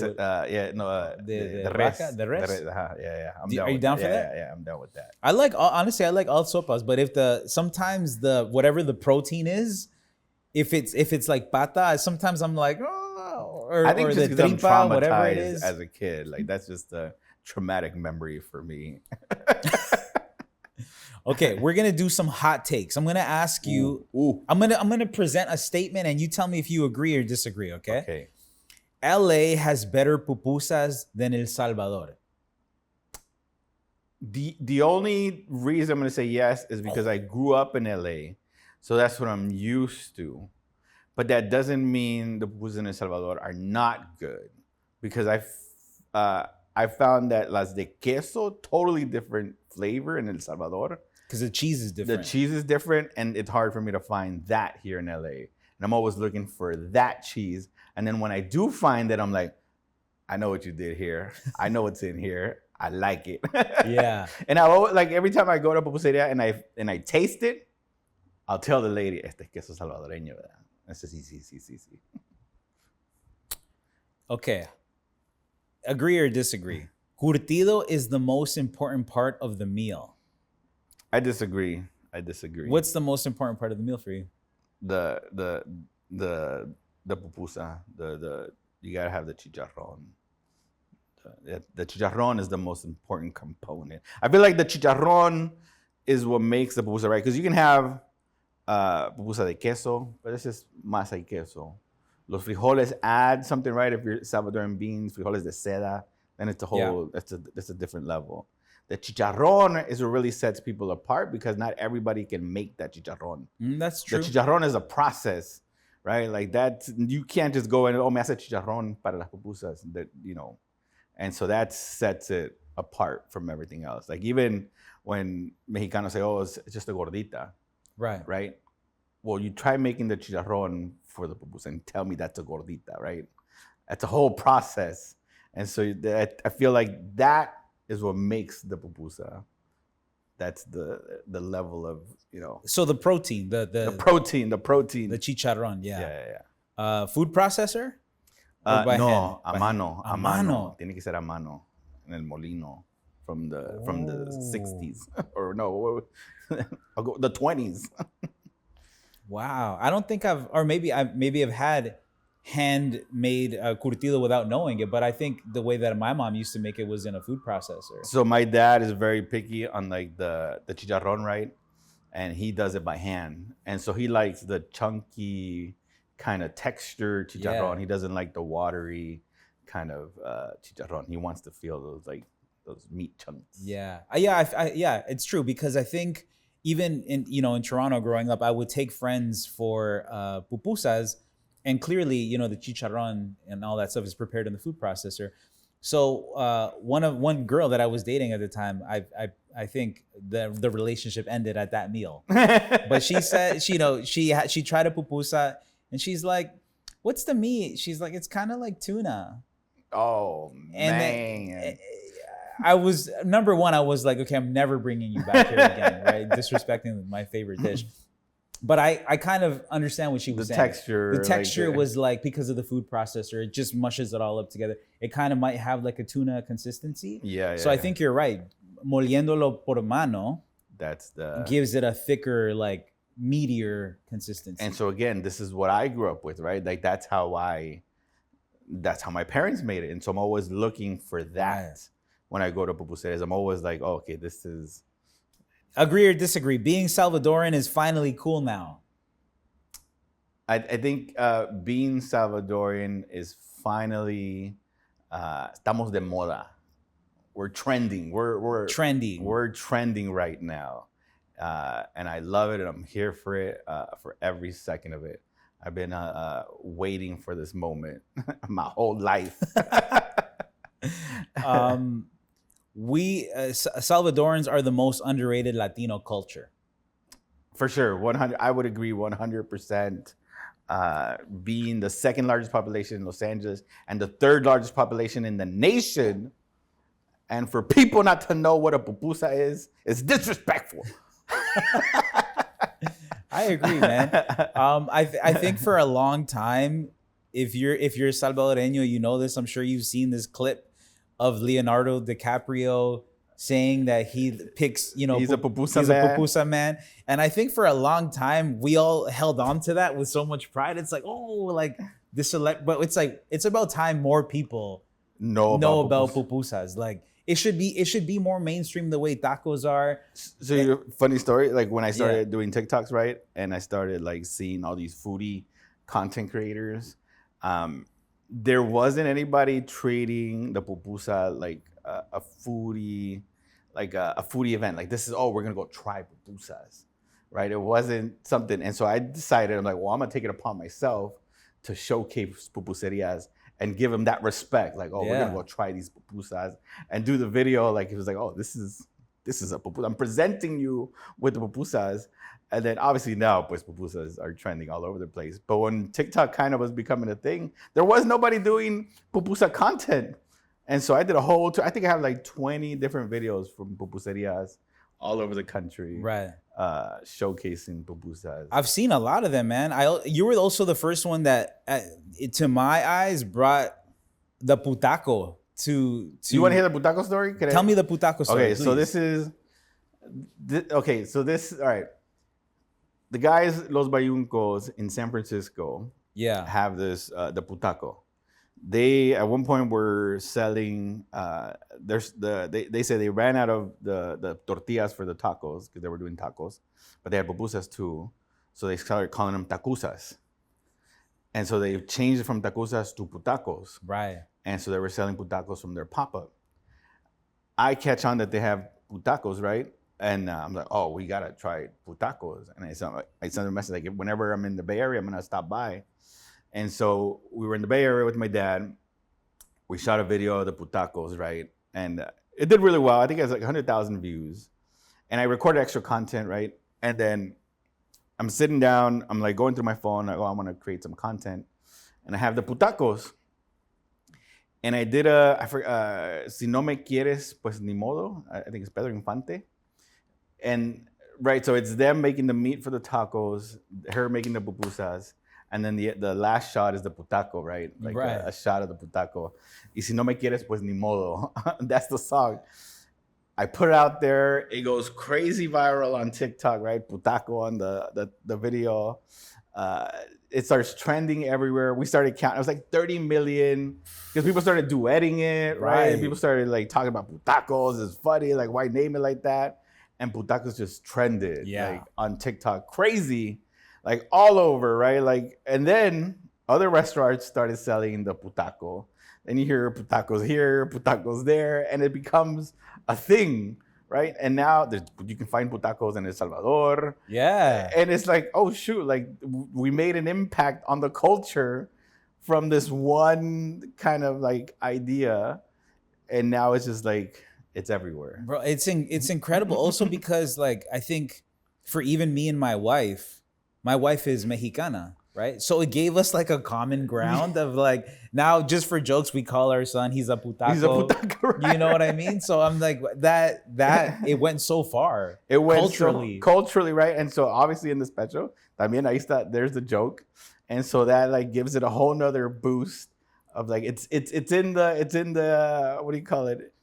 The vaca? res. The res? Yeah. Are you down for that? Yeah, I'm down with that. Honestly, I like all sopas, but if sometimes whatever the protein is, if it's like pata, sometimes I'm like, oh, or I think or just the because I'm tripa, whatever it traumatized is. as a kid, like that's just a traumatic memory for me. Okay, we're gonna do some hot takes. I'm gonna ask you. Ooh. I'm gonna present a statement, and you tell me if you agree or disagree. Okay. Okay. LA has better pupusas than El Salvador. The only reason I'm gonna say yes is because I grew up in LA, so that's what I'm used to. But that doesn't mean the pupusas in El Salvador are not good, because I found that las de queso, totally different flavor in El Salvador. Because the cheese is different. The cheese is different, and it's hard for me to find that here in LA. And I'm always looking for that cheese. And then when I do find it, I'm like, I know what you did here. I know what's in here. I like it. Yeah. And I always, like every time I go to pupuseria and I taste it, I'll tell the lady, este es queso salvadoreño, ¿verdad? I say, sí. Okay. Agree or disagree? Curtido is the most important part of the meal. I disagree. What's the most important part of the meal for you? The pupusa. You gotta have the chicharrón. The chicharrón is the most important component. I feel like the chicharrón is what makes the pupusa, right? Because you can have pupusa de queso, but it's just masa y queso. Los frijoles add something, right? If you're Salvadoran beans, frijoles de seda, then it's a whole, that's a different level. The chicharrón is what really sets people apart because not everybody can make that chicharrón. That's true. The chicharrón is a process, right? Like that, you can't just go and, me hace chicharrón para las pupusas, that, you know. And so that sets it apart from everything else. Like even when Mexicanos say, oh, it's just a gordita, right? Well, you try making the chicharrón for the pupusa and tell me that's a gordita, right? That's a whole process. And so I feel like that is what makes the pupusa. That's the level of, you know. So the protein, the protein. The chicharrón, Yeah. Food processor? Or by hand? A mano. A mano. Tiene que ser a mano. En el molino. From the 60s. Or no, the 20s. Wow. I don't think maybe I've had handmade curtido without knowing it, but I think the way that my mom used to make it was in a food processor. So my dad is very picky on like the chicharrón, right? And he does it by hand. And so he likes the chunky kind of texture chicharrón. Yeah. He doesn't like the watery kind of chicharrón. He wants to feel those those meat chunks. Yeah. Yeah, it's true because I think even in Toronto growing up, I would take friends for pupusas, and clearly, the chicharron and all that stuff is prepared in the food processor. So one girl that I was dating at the time, I think the relationship ended at that meal. But she said, she tried a pupusa and she's like, "What's the meat?" She's like, "It's kind of like tuna." Oh, And man. then, I was number one. I was like, okay, I'm never bringing you back here again, right? Disrespecting my favorite dish. But I kind of understand what she was saying. The texture was like, because of the food processor, it just mushes it all up together. It kind of might have like a tuna consistency. Yeah. So I think you're right. Moliéndolo por mano, gives it a thicker, like meatier consistency. And so again, this is what I grew up with, right? Like that's how my parents made it. And so I'm always looking for that. Right. When I go to pupuserias, I'm always like, oh, okay, this is. Agree or disagree? Being Salvadoran is finally cool now. I think being Salvadorian is finally, estamos de moda. We're trending. We're trending. We're trending right now. And I love it, and I'm here for it, for every second of it. I've been waiting for this moment my whole life. We Salvadorans are the most underrated Latino culture. For sure, 100. I would agree 100%. Being the second largest population in Los Angeles and the third largest population in the nation, and for people not to know what a pupusa is disrespectful. I agree, man. I think for a long time, if you're Salvadoreño, you know this. I'm sure you've seen this clip of Leonardo DiCaprio saying that he picks, he's a pupusa man. And I think for a long time, we all held on to that with so much pride. It's like, like this, but it's like, it's about time more people know about pupusas. Like it should be more mainstream the way tacos are. So funny story, like when I started doing TikToks, right? And I started like seeing all these foodie content creators, there wasn't anybody treating the pupusa like a foodie event. Like this is, we're gonna go try pupusas, right? It wasn't something. And so I decided, I'm like, well, I'm gonna take it upon myself to showcase pupuserias and give them that respect. Like, we're gonna go try these pupusas and do the video. Like it was like, this is a pupusa. I'm presenting you with the pupusas. And then obviously now, pues pupusas are trending all over the place. But when TikTok kind of was becoming a thing, there was nobody doing pupusa content. And so I did I think I have like 20 different videos from pupuserias all over the country. Right. Showcasing pupusas. I've seen a lot of them, man. You were also the first one that, to my eyes, brought the putaco to. You want to hear the putaco story? Tell me the putaco story, Okay, please. All right. The guys, Los Bayuncos in San Francisco, have this, the putaco. They, at one point, were selling, they say they ran out of the tortillas for the tacos, because they were doing tacos, but they had pupusas too. So they started calling them tacusas. And so they changed it from tacusas to putacos. Right. And so they were selling putacos from their pop-up. I catch on that they have putacos, right? And I'm like, we gotta try putacos. And I sent a message like, whenever I'm in the Bay Area, I'm gonna stop by. And so we were in the Bay Area with my dad. We shot a video of the putacos, right? And it did really well. I think it has like 100,000 views. And I recorded extra content, right? And then I'm sitting down, I'm like going through my phone, I want to create some content. And I have the putacos. And I did Si no me quieres, pues ni modo. I think it's Pedro Infante. And right, so it's them making the meat for the tacos, her making the pupusas, and then the last shot is the putaco, right? Like a shot of the putaco. Y si no me quieres, pues ni modo. That's the song. I put it out there. It goes crazy viral on TikTok, right? Putaco on the video. It starts trending everywhere. We started counting. It was like 30 million because people started duetting it, right? And people started like talking about putacos. It's funny. Like, why name it like that? And putacos just trended like on TikTok, crazy, like all over, right? Like, and then other restaurants started selling the putaco. Then you hear putacos here, putacos there, and it becomes a thing, right? And now you can find putacos in El Salvador. Yeah. And it's like, oh shoot, like we made an impact on the culture from this one kind of like idea, and now it's just like it's everywhere. Bro, it's incredible. Also because like I think for even me and my wife is Mexicana, right? So it gave us like a common ground of like now just for jokes we call our son he's a putaco. He's a putaco, right? You know what I mean? So I'm like that it went so far. It went culturally. Culturally, right? And so obviously in the special, también ahí está, there's the joke. And so that like gives it a whole nother boost of like it's in the what do you call it?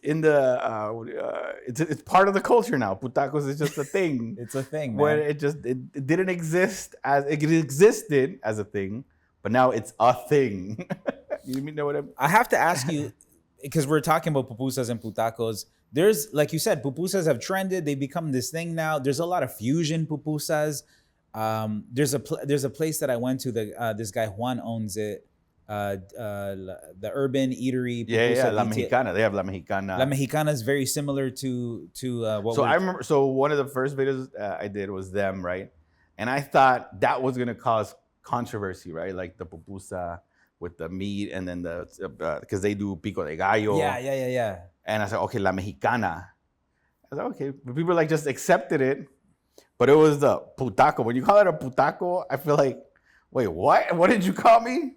In the it's part of the culture now. Putacos is just a thing. It's a thing, man. Where it didn't exist as it existed as a thing, but now it's a thing. You know what I have to ask you, because we're talking about pupusas and putacos. There's, like you said, pupusas have trended. They become this thing now. There's a lot of fusion pupusas. There's a place that I went to. This guy Juan owns it. The urban eatery. Yeah, La Mexicana. They have La Mexicana. La Mexicana is very similar to what. So I remember. So one of the first videos I did was them, right? And I thought that was gonna cause controversy, right? Like the pupusa with the meat, and then because they do pico de gallo. Yeah. And I said, okay, La Mexicana. I was like, okay, but people like just accepted it. But it was the putaco. When you call it a putaco, I feel like, wait, what? What did you call me?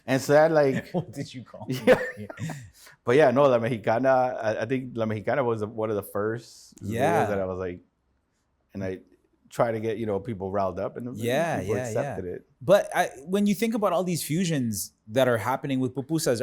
And so that like, what did you call me? Yeah. But yeah, no, La Mexicana. I think La Mexicana was one of the first videos that I was like, and I try to get people riled up, and people accepted it. But when you think about all these fusions that are happening with pupusas,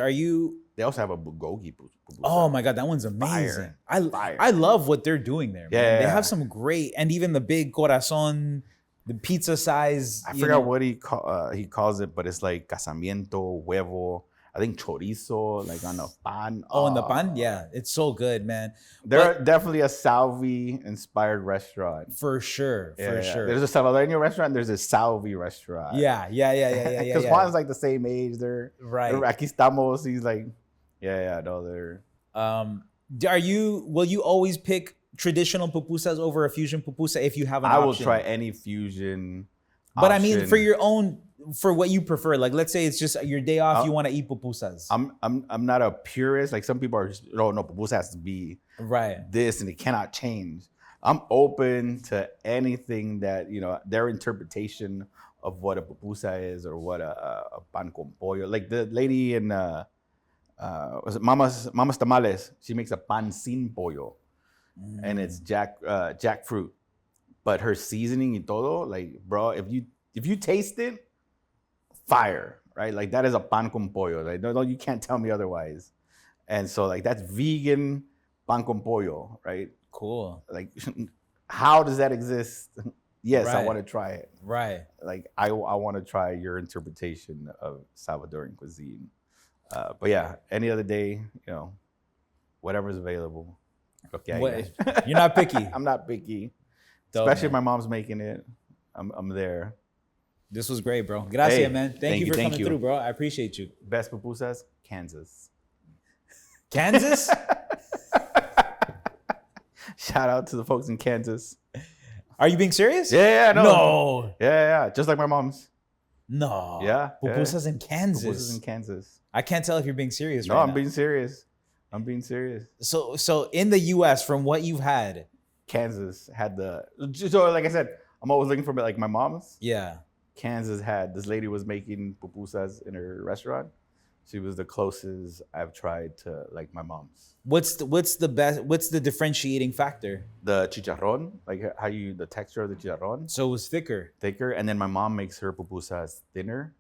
They also have a bulgogi pupusa. Oh my god, that one's amazing. Fire. I love what they're doing there. Man. Yeah, they have some great, and even the big corazon, the pizza size. I forgot what he calls it, but it's like casamiento, huevo. I think chorizo, like on the pan. Oh, on the pan? Yeah, it's so good, man. They're definitely a Salvi inspired restaurant. For sure, for sure. There's a Salvadorian restaurant. There's a Salvi restaurant. Yeah. Because Juan's like the same age. They're right. Aquí estamos. He's like, no, they're. Will you always pick traditional pupusas over a fusion pupusa if you have an option? I will try any fusion. But I mean, for your own. For what you prefer, like let's say it's just your day off, you want to eat pupusas. I'm not a purist. Like some people are just, no, pupusa has to be right this and it cannot change. I'm open to anything that their interpretation of what a pupusa is or what a pan con pollo. Like the lady in was it Mama's Tamales? She makes a pan sin pollo, and it's jackfruit, but her seasoning y todo, like bro, if you taste it. Fire, right? Like that is a pan con pollo. Like no, you can't tell me otherwise. And so like that's vegan pan con pollo, right? Cool. Like how does that exist? Yes, right. I want to try it. Right. Like I want to try your interpretation of Salvadoran cuisine. But yeah, any other day, whatever's available. Okay. You're not picky. I'm not picky. Dope, Especially if man. my mom's making it. I'm there. This was great, bro. Gracias, man. Thank you for coming through, bro. I appreciate you. Best pupusas, Kansas. Kansas? Shout out to the folks in Kansas. Are you being serious? Yeah, no. No. Yeah. Just like my mom's. No. Yeah. Pupusas in Kansas. Pupusas in Kansas. I can't tell if you're being serious no, right I'm now. being serious. I'm being serious. So in the US, from what you've had. Kansas had so like I said, I'm always looking for like my mom's. Yeah. Kansas had, this lady was making pupusas in her restaurant. She was the closest I've tried to like my mom's. What's the differentiating factor? The chicharrón, like the texture of the chicharrón. So it was thicker. Thicker, and then my mom makes her pupusas thinner.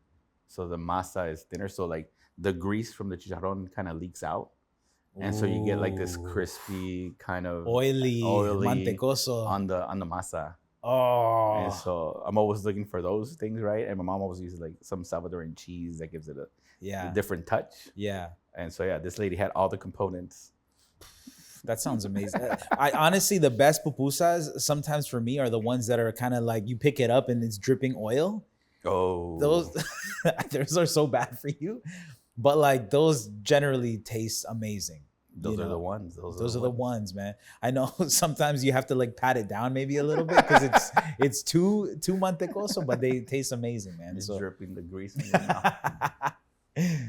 So the masa is thinner. So like the grease from the chicharrón kind of leaks out. And so you get like this crispy kind of oily mantecoso on the masa. Oh. And so I'm always looking for those things, right? And my mom always uses like some Salvadoran cheese that gives it a different touch. Yeah. And so this lady had all the components. That sounds amazing. I honestly, the best pupusas sometimes for me are the ones that are kind of like you pick it up and it's dripping oil. Oh, those are so bad for you. But like those generally taste amazing. those are the ones. Those are the ones, man. I know sometimes you have to like pat it down maybe a little bit because it's too mantecoso, but they taste amazing, man. It's So dripping the grease in your mouth.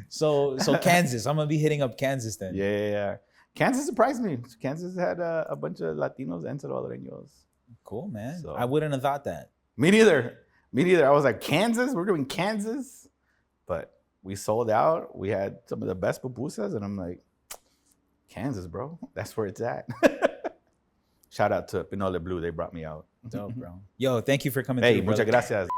so Kansas. I'm gonna be hitting up Kansas then. Yeah. Kansas surprised me. Kansas had a bunch of Latinos and Salvadoreños. Cool, man. So- I wouldn't have thought that. Me neither. I was like, Kansas? We're doing Kansas? But we sold out. We had some of the best pupusas, and I'm like, Kansas, bro. That's where it's at. Shout out to Pinole Blue. They brought me out. Dope, bro. Yo, thank you for coming Hey, through, brother. muchas gracias.